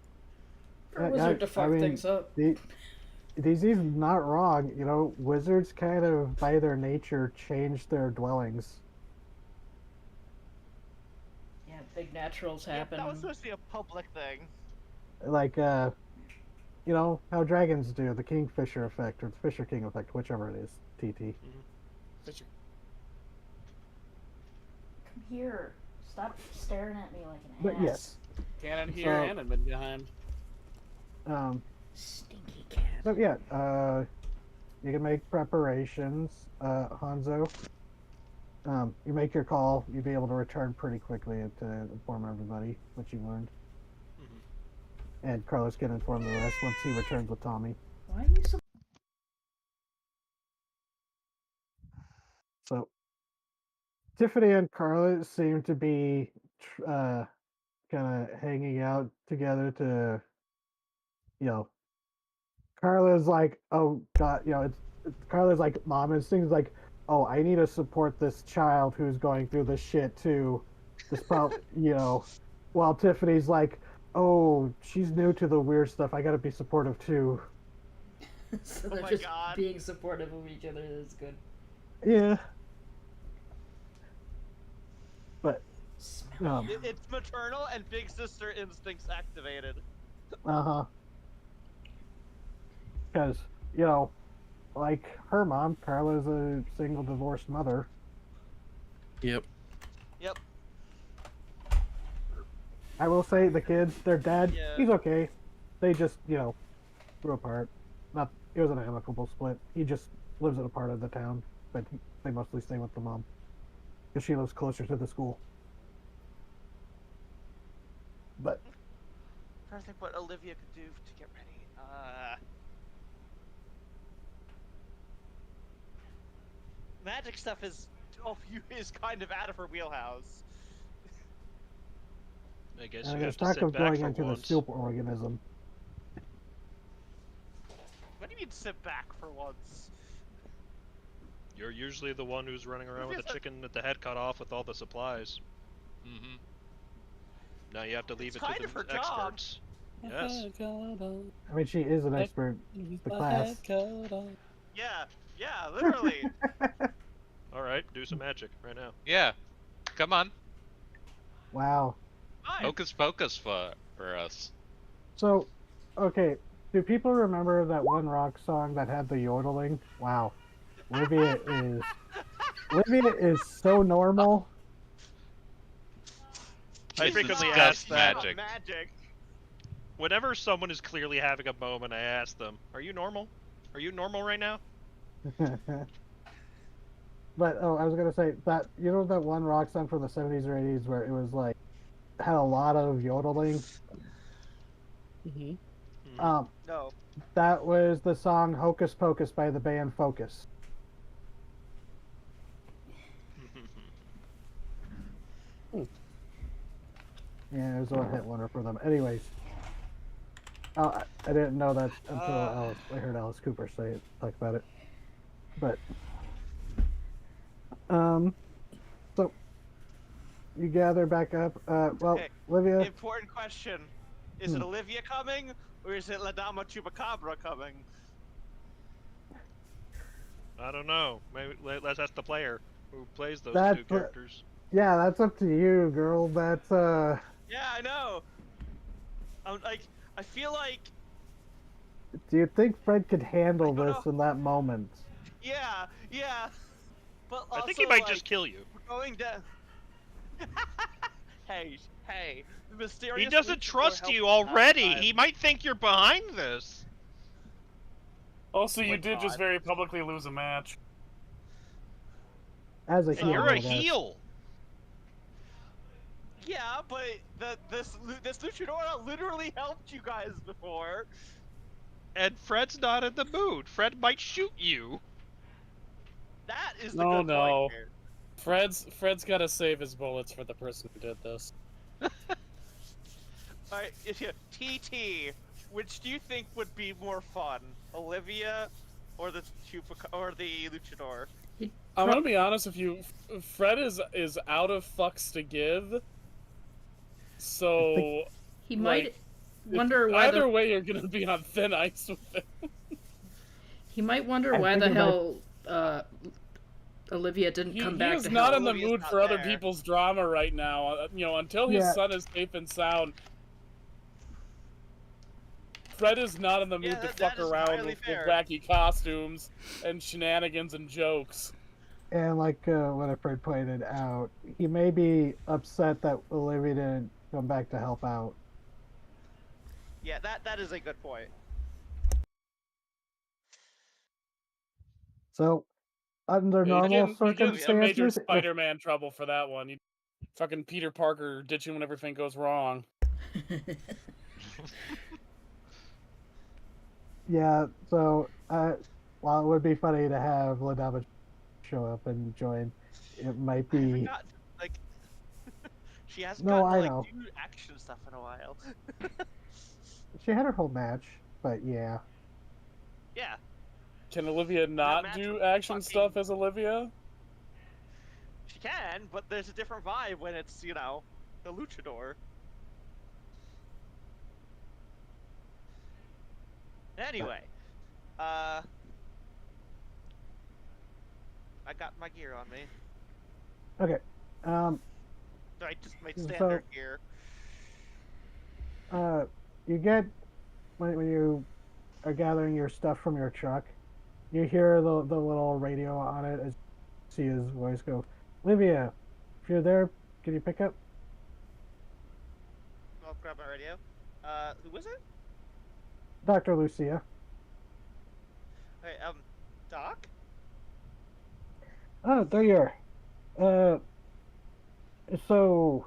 For a wizard to fuck I mean, things up. DZ's not wrong. Wizards kind of, by their nature, change their dwellings. Yeah, big naturals Yeah, happen. that was supposed to be a public thing. like you know how dragons do the Kingfisher effect or the Fisher King effect, whichever it is. TT. Fisher. Come here. Stop staring at me like an But ass. yes, Cannon here So- and admin behind. Stinky cat. So yeah, you can make preparations, Hanzo. You make your call. You'll be able to return pretty quickly to inform everybody what you learned. And Carlos can inform the rest once he returns with Tommy. Why are you so... So, Tiffany and Carlos seem to be kind of hanging out together to, you know, Carla's like, oh god, you know, it's Carla's like mom instincts like, oh, I need to support this child who's going through this shit too. This probably, you know, while Tiffany's like, oh, she's new to the weird stuff. I gotta be supportive too. So Oh they're my just God. being supportive of each other. That's good. Yeah. But Smell It's maternal and big sister instincts activated. because you know, like her mom, Carla's a single divorced mother. Yep. Yep. I will say the kids, their dad, Yeah. he's okay. They just, you know, grew apart. Not, it was an amicable split. He just lives in a part of the town, but they mostly stay with the mom because she lives closer to the school. But I'm trying to think what Olivia could do to get ready. Magic stuff is is kind of out of her wheelhouse. I guess and you there's have to talk sit of back going for into the once. super organism. What do you mean sit back for once? You're usually the one who's running around with a Olivia's chicken with the head cut off with all the supplies. Mm-hmm. Now you have to leave It's it kind to of her the job. experts. Yes. I mean, she is an expert. The class. Yeah, literally. Alright, do some magic right now. Yeah. Come on. Wow. Fine. Hocus pocus for us. So, okay, do people remember that one rock song that had the yodeling? Wow. Livia is so normal. I She's frequently not- ask she's that. not magic. Magic. Whenever someone is clearly having a moment, I ask them, "Are you normal? Are you normal right now?" But oh, I was gonna say that you know that one rock song from the 70s or 80s where it was like had a lot of yodeling. Mm-hmm. No. That was the song "Hocus Pocus" by the band Focus. Yeah, it was a hit wonder for them. Anyways, I didn't know that until I heard Alice Cooper say it, talk about it. But so you gather back up. Well, Hey, Olivia, Important question. Is it Olivia coming, or is it La Dama Chupacabra coming? I don't know. Maybe let's ask the player who plays those That's two what- characters. yeah, that's up to you, girl. That's Yeah, I know. I'm like, I feel like, do you think Fred could handle I don't this know. in that moment? yeah. But also, I think he might like, just kill you. we're going down. hey, the mysterious. He doesn't luchador trust helped you us last already. time. He might think you're behind this. Also, Oh you my did just God. very publicly lose a match. As a And heel, you're a no, that's- heel. Yeah, but this luchador literally helped you guys before. And Fred's not in the mood. Fred might shoot you. That is the No, good no. point here. Fred's got to save his bullets for the person who did this. Alright, TT, which do you think would be more fun? Olivia or the luchador? I'm gonna be honest with you. Fred is out of fucks to give. So He Like, might wonder why either the way, you're gonna be on thin ice with him. he might wonder I why think the it hell Olivia didn't He come back is to not help. in the Olivia's mood not for other there. people's drama right now. You know, until his Yeah. son is safe and sound. Fred is not in the mood Yeah, to that fuck is around entirely with fair. wacky costumes and shenanigans and jokes. And like Winifred pointed out, he may be upset that Olivia didn't come back to help out. Yeah, that is a good point. So, under You normal get in some major circumstances, if Spider-Man trouble for that one. You fucking Peter Parker ditching when everything goes wrong. yeah, so while it would be funny to have Ladama show up and join, it might I haven't be gotten like she hasn't no, gotten to I like know. do action stuff in a while. She had her whole match, but yeah. Yeah, Can Olivia not match do was action fucking- stuff as Olivia? she can, but there's a different vibe when it's the luchador. Anyway, I got my gear on me. Okay. So I just my standard gear. You get when you are gathering your stuff from your truck, you hear the little radio on it as you see his voice go, Olivia, if you're there, can you pick up? I'll grab my radio. Who was it? Dr. Lucia. Okay, Doc? Oh, there you are. So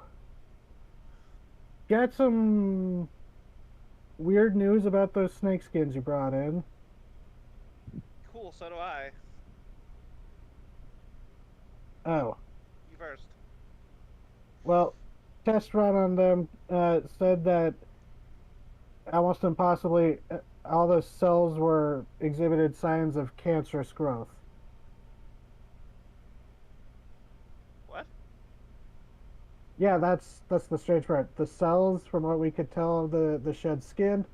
got some weird news about those snake skins you brought in. Cool, so do I. Oh, You first. well, test run on them said that almost impossibly all the cells were exhibited signs of cancerous growth. What? Yeah, that's the strange part. The cells, from what we could tell of the shed skin,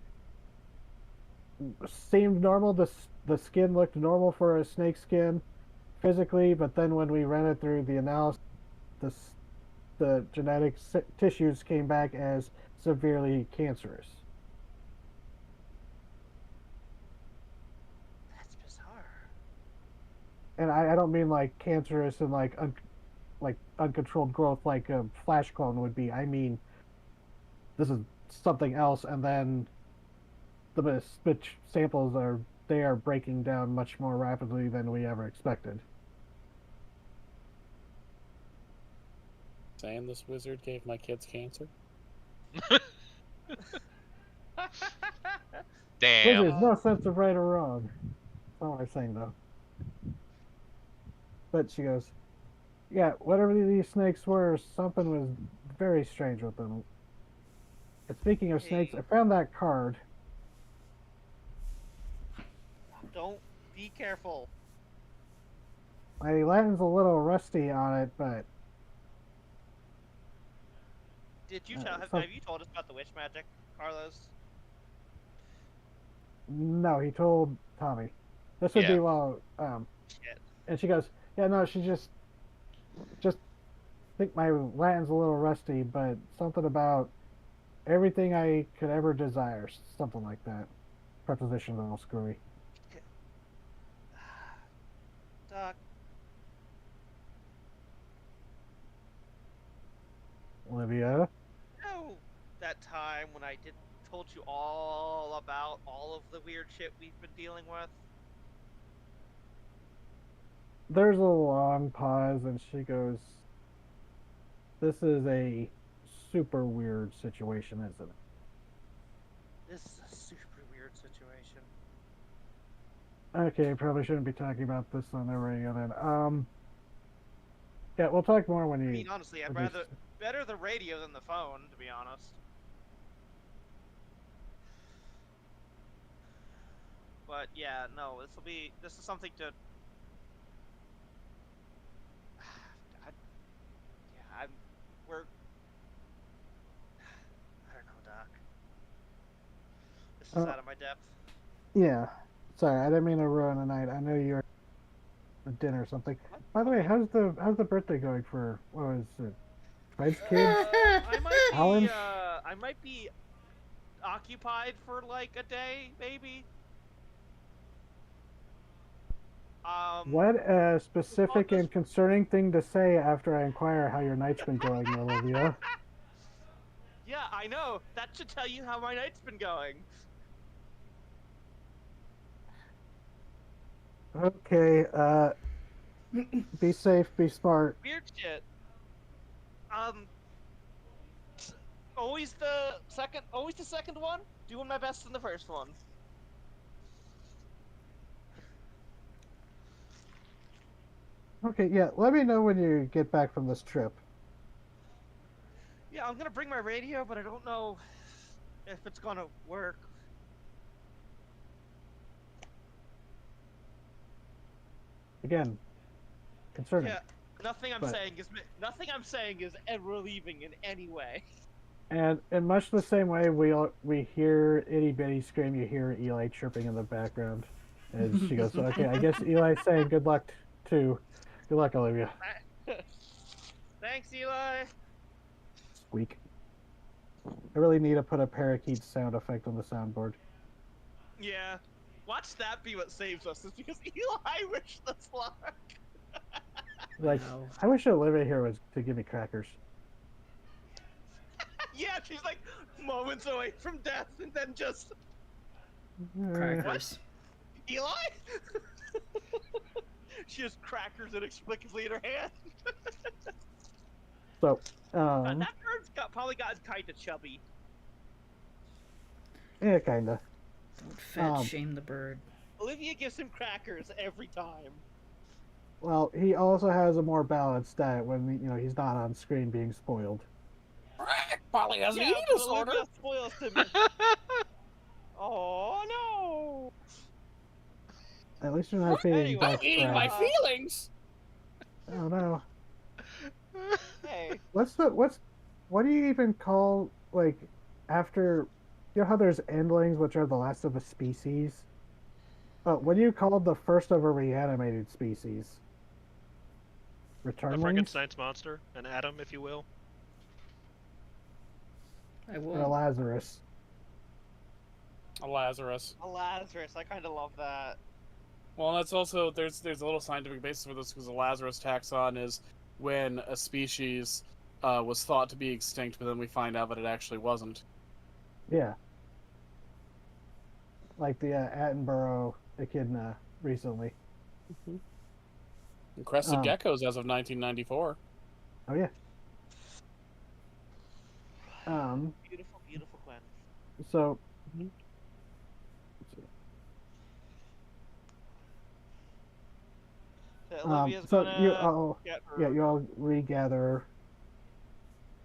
seemed normal. The skin looked normal for a snake skin physically, but then when we ran it through the analysis, the genetic tissues came back as severely cancerous. That's bizarre. And I don't mean like cancerous and like uncontrolled growth like a flash clone would be. I mean this is something else, and then the samples are breaking down much more rapidly than we ever expected. Saying this wizard gave my kids cancer? Damn. There's no sense of right or wrong. That's not what I'm saying though. But she goes, yeah, whatever these snakes were, something was very strange with them. And speaking of snakes, I found that card. Don't be careful. My Latin's a little rusty on it, but Did you tell? Have you told us about the witch magic, Carlos? no, he told Tommy. This would be while Shit. and she goes, yeah, no, she just think my Latin's a little rusty, but something about everything I could ever desire, something like that. Prepositions are all screwy. Doc, Olivia? know that time when I told you all about all of the weird shit we've been dealing with? There's a long pause, and she goes, this is a super weird situation, isn't it? This is a super weird situation. Okay, probably shouldn't be talking about this on the radio then. Yeah, we'll talk more when you... I mean, honestly, I'd rather better the radio than the phone, to be honest. But yeah, no, this is something to. We're. I don't know, Doc. This is out of my depth. Yeah. Sorry, I didn't mean to ruin the night. I know you're at dinner or something. By the way, how's the birthday going for, what was it, Fred's kids? I might be. Alan? I might be occupied for like a day, maybe. What a specific just- and concerning thing to say after I inquire how your night's been going, Olivia. Yeah, I know. That should tell you how my night's been going. Okay, be safe, be smart. Weird shit. Um, always the second one. Doing my best in the first one. Okay, yeah, let me know when you get back from this trip. Yeah, I'm gonna bring my radio, but I don't know if it's gonna work. Again, concerning. Yeah, nothing I'm But- saying is relieving in any way. And in much the same way we hear itty bitty scream, you hear Eli chirping in the background. And she goes, okay, I guess Eli's saying good luck too. Good luck, Olivia. Thanks, Eli. Squeak. I really need to put a parakeet sound effect on the soundboard. Yeah. Watch that be what saves us, is because Eli wished us luck. Like, Wow. I wish Olivia here was to give me crackers. Yeah, she's like moments away from death, and then just Crackers. Eli. She has crackers inexplicably in her hand. So, That bird's probably gotten kind of chubby. yeah, kinda. Don't fat shame the bird. Olivia gives him crackers every time. Well, he also has a more balanced diet when he's not on screen being spoiled. Polly has an Yeah, eating but disorder. Olivia spoils him. Oh no! At least you're not feeding Anyway, Dex I'm eating my crap. feelings. Oh no. Hey, What do you even call, like, after, you know how there's endlings, which are the last of a species? What do you call the first of a reanimated species? A Returnlings? Frankenstein's monster, an atom, if you will. I Or a will. Lazarus? A Lazarus. a Lazarus. I kind of love that. Well, that's also there's a little scientific basis for this because the Lazarus taxon is when a species was thought to be extinct, but then we find out that it actually wasn't. Yeah. Like the Attenborough echidna recently. And crested Oh. geckos as of 1994. Oh yeah. Beautiful, beautiful Gwen. So So Olivia's so gonna you all get her. yeah, you all regather.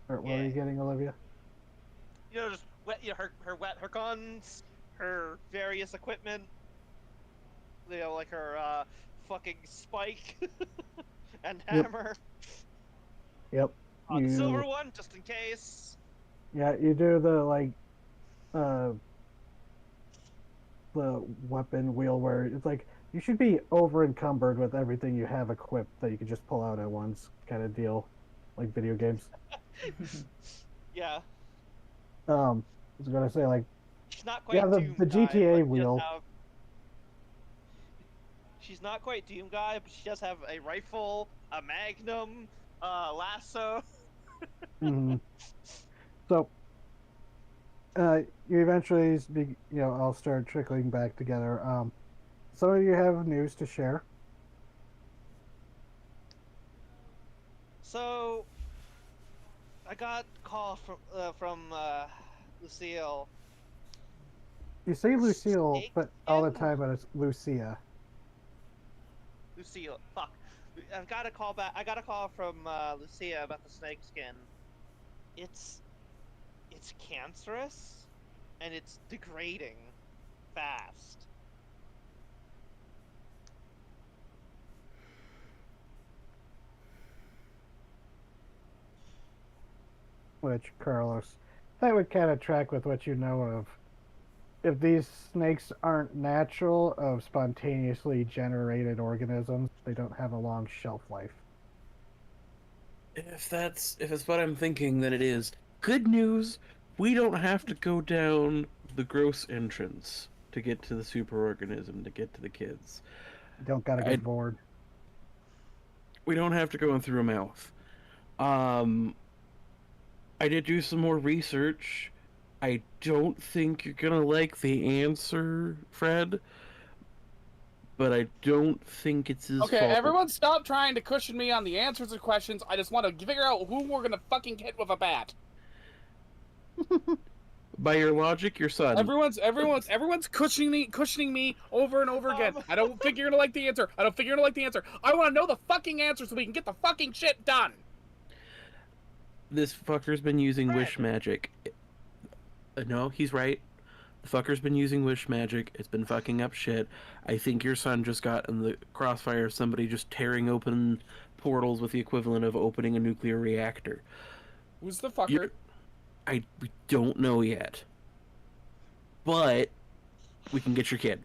Or what are you Yeah. getting, Olivia? You know, just wet her guns, her various equipment. You know, like her fucking spike and Yep. hammer. Yep. The silver one, just in case. Yeah, you do the the weapon wheel where it's like you should be over encumbered with everything you have equipped that you can just pull out at once, kind of deal, like video games. Yeah, I was gonna say like she's not quite yeah, the Doom the guy, GTA but she does wheel. She's not quite Doom guy, but she does have a rifle, a magnum, lasso. Mhm. So, you eventually, all start trickling back together. Some of you have news to share. So, I got a call from Lucille. You say Lucille, Snake but all the skin? time, but it's Lucia. Lucille, fuck. I got a call from Lucia about the snake skin. It's cancerous, and it's degrading fast. Which, Carlos, that would kind of track with what you know of. If these snakes aren't natural, of spontaneously generated organisms, they don't have a long shelf life. If it's what I'm thinking, then it is good news We don't have to go down the gross entrance to get to the superorganism, to get to the kids. You don't gotta I- get bored. We don't have to go in through a mouth. Um, I did do some more research. I don't think you're gonna like the answer, Fred, but I don't think it's his Okay, fault. everyone stop trying to cushion me on the answers to questions. I just want to figure out who we're gonna fucking hit with a bat. By your logic, your son. Everyone's cushioning me over and over again. I don't think you're gonna like the answer. I don't think you're gonna like the answer. I want to know the fucking answer so we can get the fucking shit done. This fucker's been using Fred. wish magic. No, he's right. The fucker's been using wish magic. It's been fucking up shit. I think your son just got in the crossfire of somebody just tearing open portals with the equivalent of opening a nuclear reactor. Who's the fucker? We don't know yet. But we can get your kid.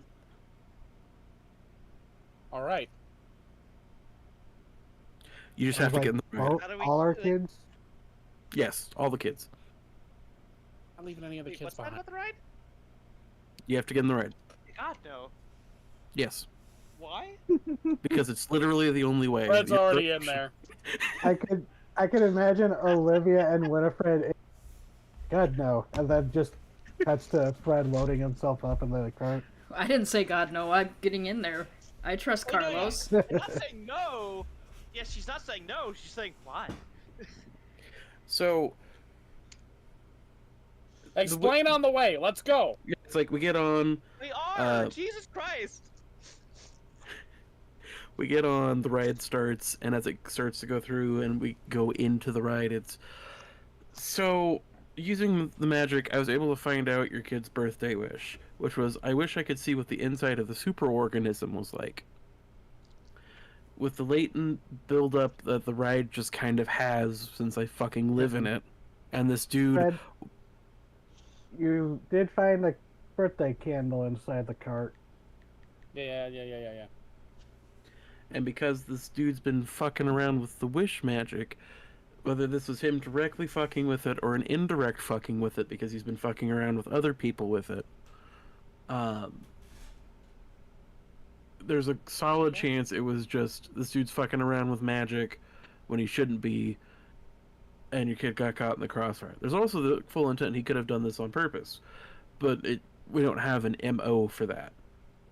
All right. You just have to Like, get in the right. all, How do we- all our like- kids. Yes, all the kids. Not leaving any of the Wait, kids what's that behind. about the ride? You have to get in the ride. God no. Yes. Why? Because it's literally the only way. Fred's You- already in there. I could imagine Olivia and Winifred. God no, and then just cuts to Fred loading himself up in the cart. I didn't say God no. I'm getting in there. I trust Oh, no, yeah. Carlos. I'm not saying no. Yes, she's not saying no. She's saying why. So Explain on the way. Let's go. it's like we get on. We are. Uh, Jesus Christ. We get on, the ride starts, and as it starts to go through and we go into the ride, it's... So, using the magic, I was able to find out your kid's birthday wish, which was, I wish I could see what the inside of the superorganism was like. With the latent buildup that the ride just kind of has since I fucking live in it, and this dude... Fred, you did find a birthday candle inside the cart. Yeah. And because this dude's been fucking around with the wish magic, whether this was him directly fucking with it or an indirect fucking with it because he's been fucking around with other people with it, there's a solid chance it was just this dude's fucking around with magic when he shouldn't be, and your kid got caught in the crossfire. There's also the full intent he could have done this on purpose, but we don't have an MO for that.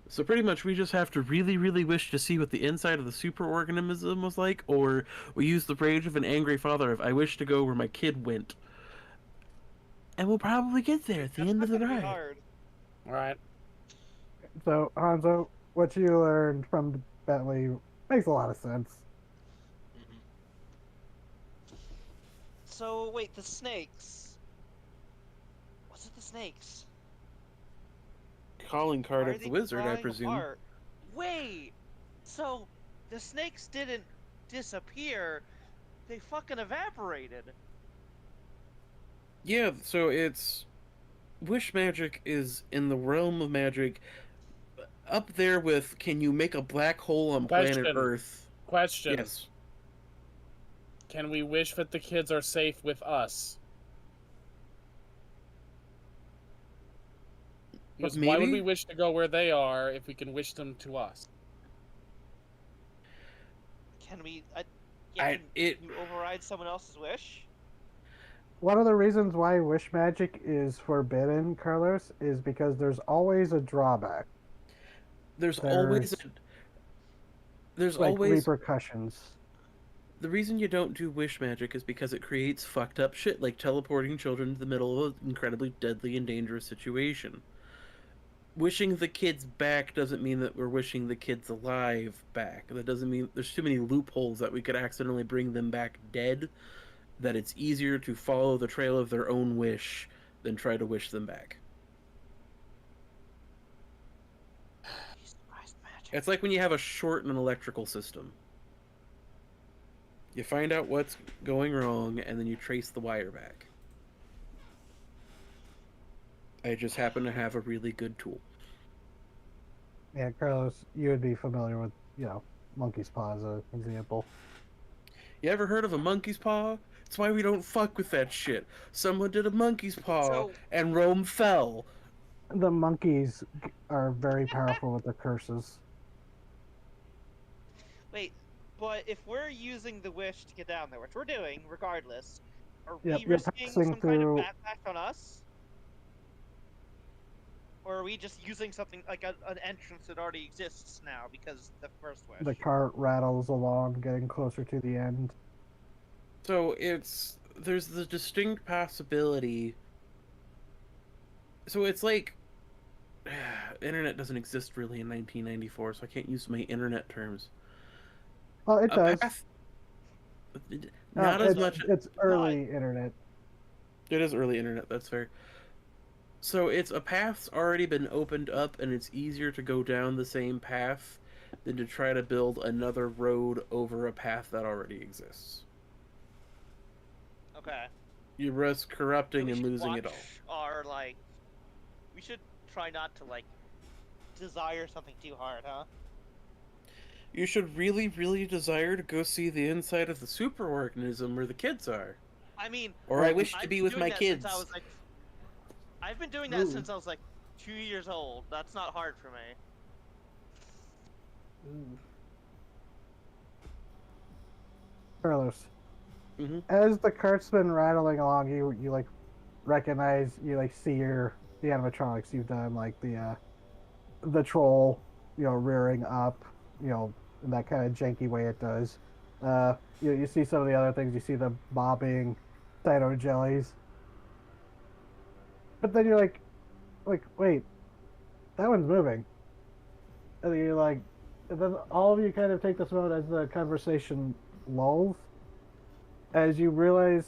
So pretty much we just have to really, really wish to see what the inside of the superorganism was like, or we use the rage of an angry father of I wish to go where my kid went. And we'll probably get there at the end of the That's not ride. gonna be hard. All right. So Hanzo, what you learned from Bentley makes a lot of sense. So wait, the snakes. What's with the snakes? Calling card Why are of the they wizard, I flying presume. apart? Wait, so the snakes didn't disappear; they fucking evaporated. Yeah, so it's... Wish magic is in the realm of magic up there with can you make a black hole on planet Question. Earth? Question. Yes. Can we wish that the kids are safe with us? Because why would Maybe? we wish to go where they are if we can wish them to us? Can we? I- Can it- you override someone else's wish? One of the reasons why wish magic is forbidden, Carlos, is because there's always a drawback. There's always... There's Like always... repercussions. The reason you don't do wish magic is because it creates fucked up shit, like teleporting children to the middle of an incredibly deadly and dangerous situation. Wishing the kids back doesn't mean that we're wishing the kids alive back. That doesn't mean there's too many loopholes that we could accidentally bring them back dead, that it's easier to follow the trail of their own wish than try to wish them back. Jesus Christ, magic. It's like when you have a short in an electrical system. You find out what's going wrong, and then you trace the wire back. I just happen to have a really good tool. Yeah, Carlos, you would be familiar with, monkey's paw as an example. You ever heard of a monkey's paw? That's why we don't fuck with that shit. Someone did a monkey's paw, So- and Rome fell. The monkeys are very powerful with their curses. Wait, but if we're using the wish to get down there, which we're doing regardless, are Yep, we you're risking passing some kind of through- backlash on us? Or are we just using something like an entrance that already exists now because the first wish? The cart rattles along, getting closer to the end. So there's the distinct possibility. So it's like internet doesn't exist really in 1994, so I can't use my internet terms. Well, it A does. path, not as it's, much. It's early internet. It is early internet. That's fair. So it's a path's already been opened up, and it's easier to go down the same path than to try to build another road over a path that already exists. Okay. You risk So corrupting we and should losing it all. watch our, like... We should try not to, like, desire something too hard, huh? You should really, really desire to go see the inside of the superorganism where the kids are. I mean... Or I wish to I've be been with doing my that kids. Since I was, like... I've been doing that Ooh. since I was, like, 2 years old. That's not hard for me. Ooh. Carlos, Mm-hmm. as the cart's been rattling along, you like recognize, you like see the animatronics you've done, like the troll, rearing up, in that kind of janky way it does. You see some of the other things. You see the bobbing dino jellies, but then you're like, wait, that one's moving. And you're like, and then all of you kind of take this moment as the conversation lulls, as you realize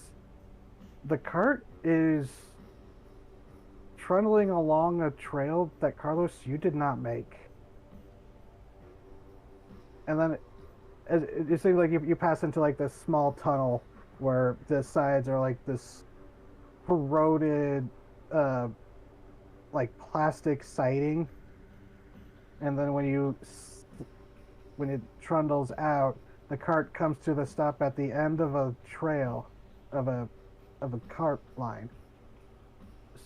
the cart is trundling along a trail that, Carlos, you did not make. And then it seems like you pass into like this small tunnel where the sides are like this corroded like plastic siding, and then when it trundles out, the cart comes to the stop at the end of a trail of a cart line.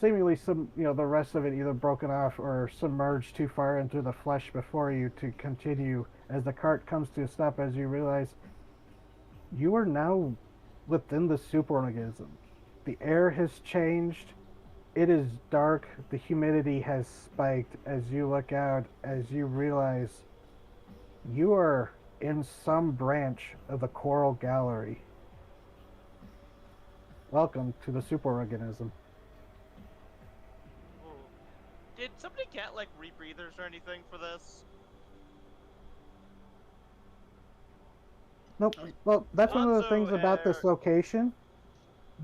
Seemingly the rest of it either broken off or submerged too far into the flesh before you to continue. As the cart comes to a stop, as you realize you are now within the superorganism. The air has changed. It is dark. The humidity has spiked. As you look out, as you realize you are in some branch of the coral gallery. Welcome to the superorganism. Ooh. Did somebody get, like, rebreathers or anything for this? Nope. Well, that's one of the Also, things about this location.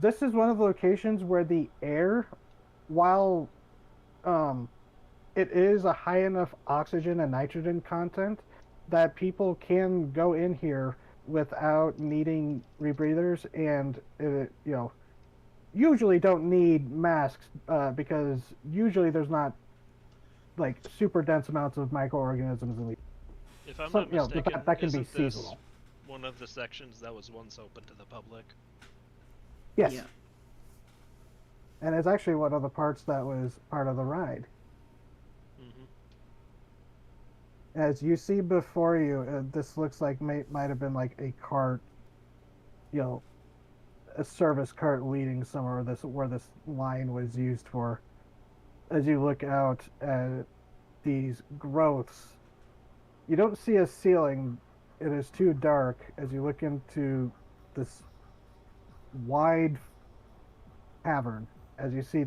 This is one of the locations where the air, while it is a high enough oxygen and nitrogen content that people can go in here without needing rebreathers, and usually don't need masks because usually there's not like super dense amounts of microorganisms in the. If I'm So, not mistaken, that can be isn't this seasonal. one of the sections that was once open to the public? Yes. Yeah. And it's actually one of the parts that was part of the ride. Mm-hmm. As you see before you, this looks like might have been like a cart, a service cart leading somewhere where this line was used for. As you look out at these growths, you don't see a ceiling. It is too dark. As you look into this wide cavern, as you see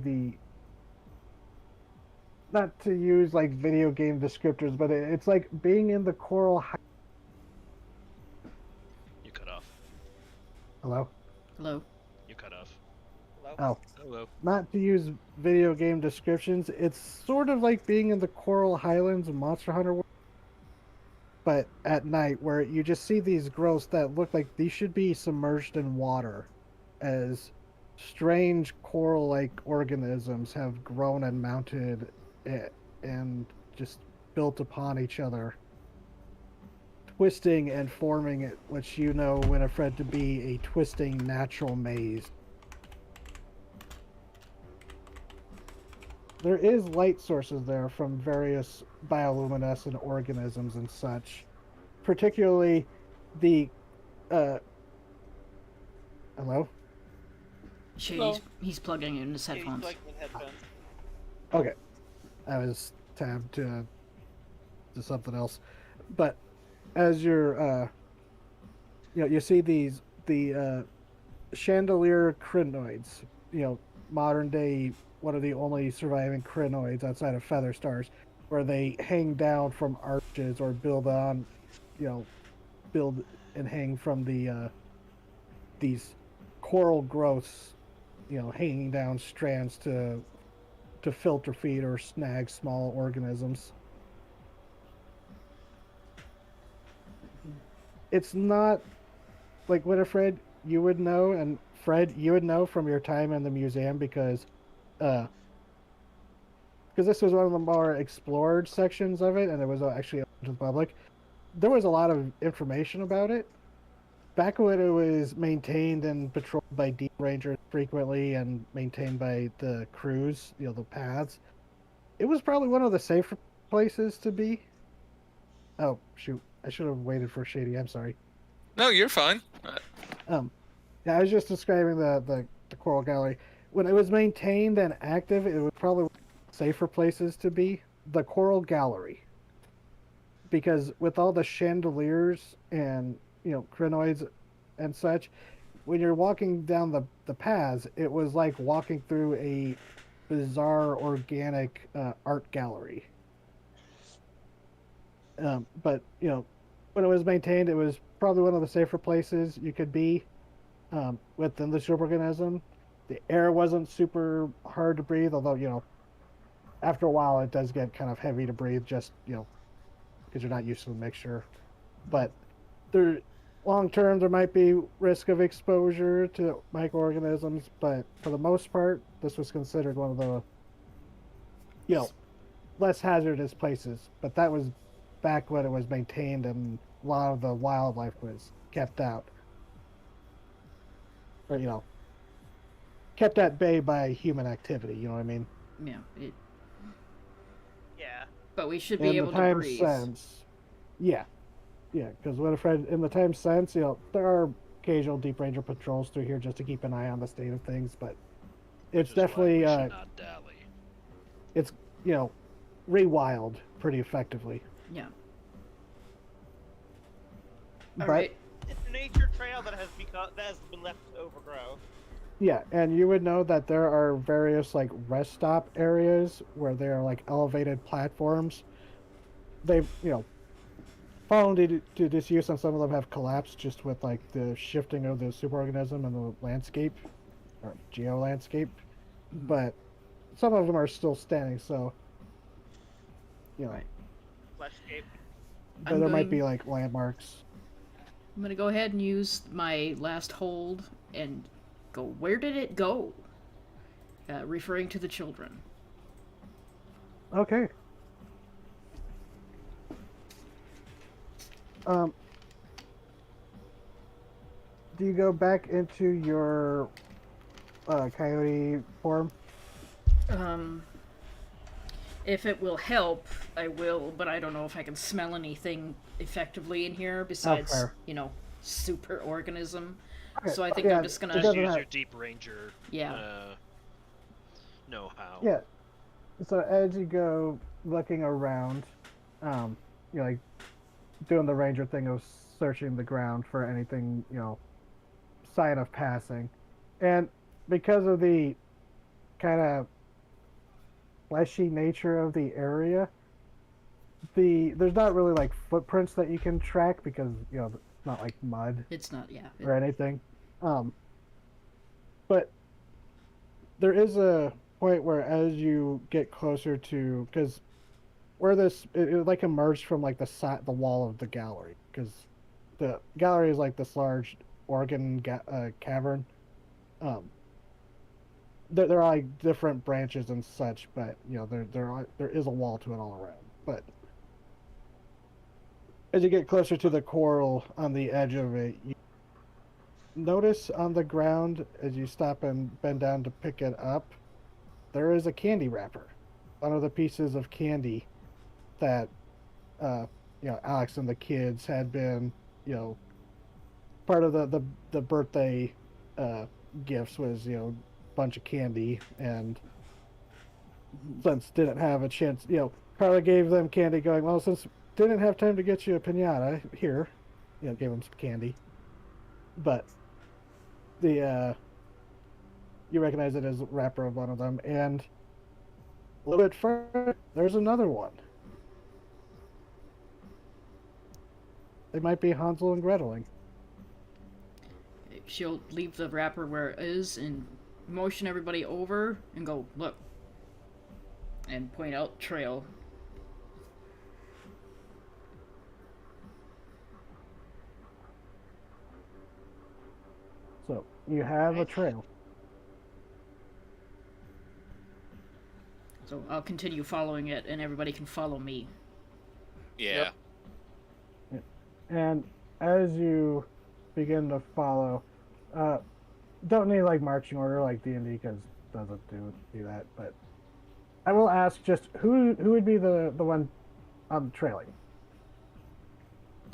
not to use like video game descriptors, but it's like being in the coral. You cut off. Hello? Hello. You cut off. Hello? Oh. Hello. Not to use video game descriptions, it's sort of like being in the Coral Highlands of Monster Hunter World, but at night, where you just see these growths that look like these should be submerged in water, as strange coral-like organisms have grown and mounted and just built upon each other to twisting and forming it, which you know, Winifred, to be a twisting natural maze. There is light sources there from various bioluminescent organisms and such, particularly the hello. Shit, No. he's plugging in his Yeah, he's headphones. like in headphones. Okay, I was tabbed to something else, but as you're you see the chandelier crinoids, modern day, one of the only surviving crinoids outside of feather stars, where they hang down from arches or build and hang from these coral growths, hanging down strands to filter feed or snag small organisms. It's not like Winifred, you would know, and Fred, you would know from your time in the museum because this was one of the more explored sections of it, and it was actually open to the public. There was a lot of information about it. Back when it was maintained and patrolled by deep rangers frequently and maintained by the crews, the paths, it was probably one of the safer places to be. Oh, shoot. I should have waited for Shady. I'm sorry. No, you're fine. Yeah, I was just describing the Coral Gallery. When it was maintained and active, it was probably one of the safer places to be. The Coral Gallery. Because with all the chandeliers and, crinoids and such, when you're walking down the paths, it was like walking through a bizarre organic art gallery. But, when it was maintained, it was probably one of the safer places you could be within the superorganism. The air wasn't super hard to breathe, although, after a while it does get kind of heavy to breathe, just, because you're not used to the mixture. But long term, there might be risk of exposure to microorganisms, but for the most part, this was considered one of the, less hazardous places. But that was back when it was maintained and a lot of the wildlife was kept out. Or, kept at bay by human activity, you know what I mean? Yeah. Yeah. But we should be In able the to time breathe. since, yeah, because Winifred, in the time since, there are occasional Deep Ranger patrols through here just to keep an eye on the state of things, but it's Which is why definitely we should not dally. it's rewild pretty effectively. Yeah. But Alright. It's a nature trail that has been left to overgrow. yeah, and you would know that there are various like rest stop areas where there are like elevated platforms. They've fallen to disuse, and some of them have collapsed just with like the shifting of the superorganism and the landscape or geo landscape. But some of them are still standing, so Right. Fleshscape. but there might be like landmarks. I'm gonna go ahead and use my last hold and go, where did it go? Referring to the children. Okay. Do you go back into your coyote form? If it will help, I will, but I don't know if I can smell anything effectively in here besides, fair. super organism. Okay, So I think yeah, I'm just gonna. it Just doesn't use have- your deep ranger know-how. Yeah. So as you go looking around, you're like doing the ranger thing of searching the ground for anything, sign of passing. And because of the kind of fleshy nature of the area, there's not really like footprints that you can track because, it's not like mud It's not, yeah. or anything. But there is a point where as you get closer to, because where it like emerged from like the wall of the gallery, because the gallery is like this large organ cavern. There are like different branches and such, but there is a wall to it all around. But As you get closer to the coral on the edge of it, you notice on the ground as you stop and bend down to pick it up, there is a candy wrapper. One of the pieces of candy that Alex and the kids had been, part of the birthday gifts was, bunch of candy, and since didn't have a chance, Carla gave them candy going, well, since didn't have time to get you a pinata, here, gave them some candy. But you recognize it as a wrapper of one of them, and a little bit further, there's another one. They might be Hansel and Greteling. She'll leave the wrapper where it is and motion everybody over and go, look. And point out trail. So, you have a trail. So I'll continue following it and everybody can follow me. Yeah. Yep. And as you begin to follow, don't need like marching order like D&D because it doesn't do that, but I will ask just who would be the one trailing?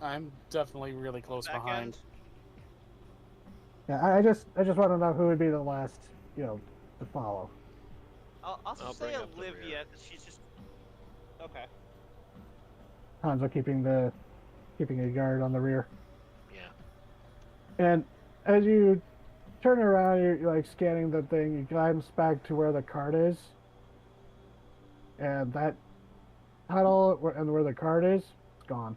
I'm definitely really close Back behind. end. Yeah, I just want to know who would be the last, to follow. I'll also I'll say bring up the Olivia, rear. 'cause she's just. Okay. Hanzo keeping a guard on the rear. Yeah. And as you turn around, you're like scanning the thing. You glance back to where the card is, and that tunnel and where the card is, it's gone.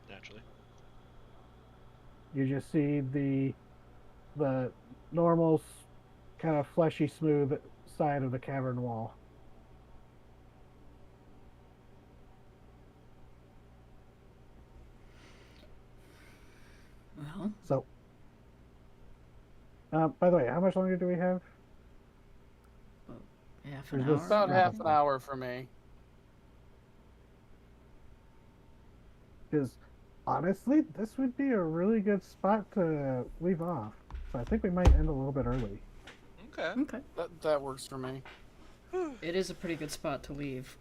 Naturally. You just see the normal, kind of fleshy, smooth side of the cavern wall. Well, So, by the way, how much longer do we have? half an Is hour. this- About Yeah. half an hour for me. Because honestly, this would be a really good spot to leave off. So I think we might end a little bit early. Okay. Okay. That works for me. It is a pretty good spot to leave.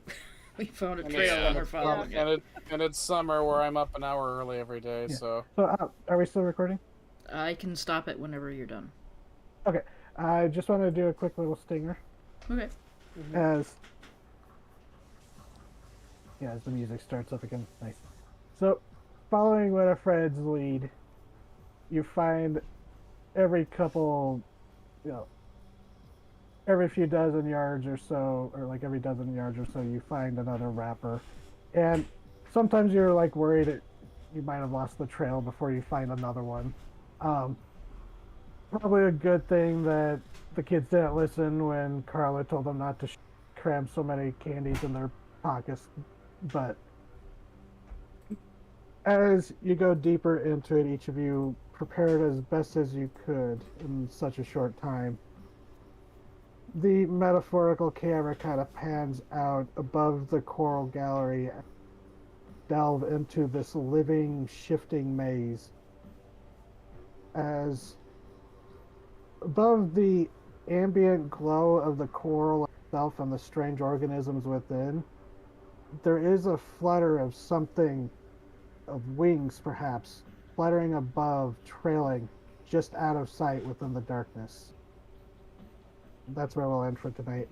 We found a And trail it's- and we're following it. And it's summer where I'm up an hour early every day, Yeah. so So are we still recording? I can stop it whenever you're done. Okay. I just want to do a quick little stinger Okay. as the music starts up again. Nice. So, following Winifred's lead, you find every couple, every few dozen yards or so, or like every dozen yards or so, you find another wrapper. And sometimes you're like worried that you might have lost the trail before you find another one. Probably a good thing that the kids didn't listen when Carla told them not to cram so many candies in their pockets. But as you go deeper into it, each of you prepared as best as you could in such a short time. The metaphorical camera kind of pans out above the coral gallery, delve into this living, shifting maze. As above the ambient glow of the coral itself and the strange organisms within, there is a flutter of something, of wings perhaps, fluttering above, trailing, just out of sight within the darkness. That's where we'll end for tonight.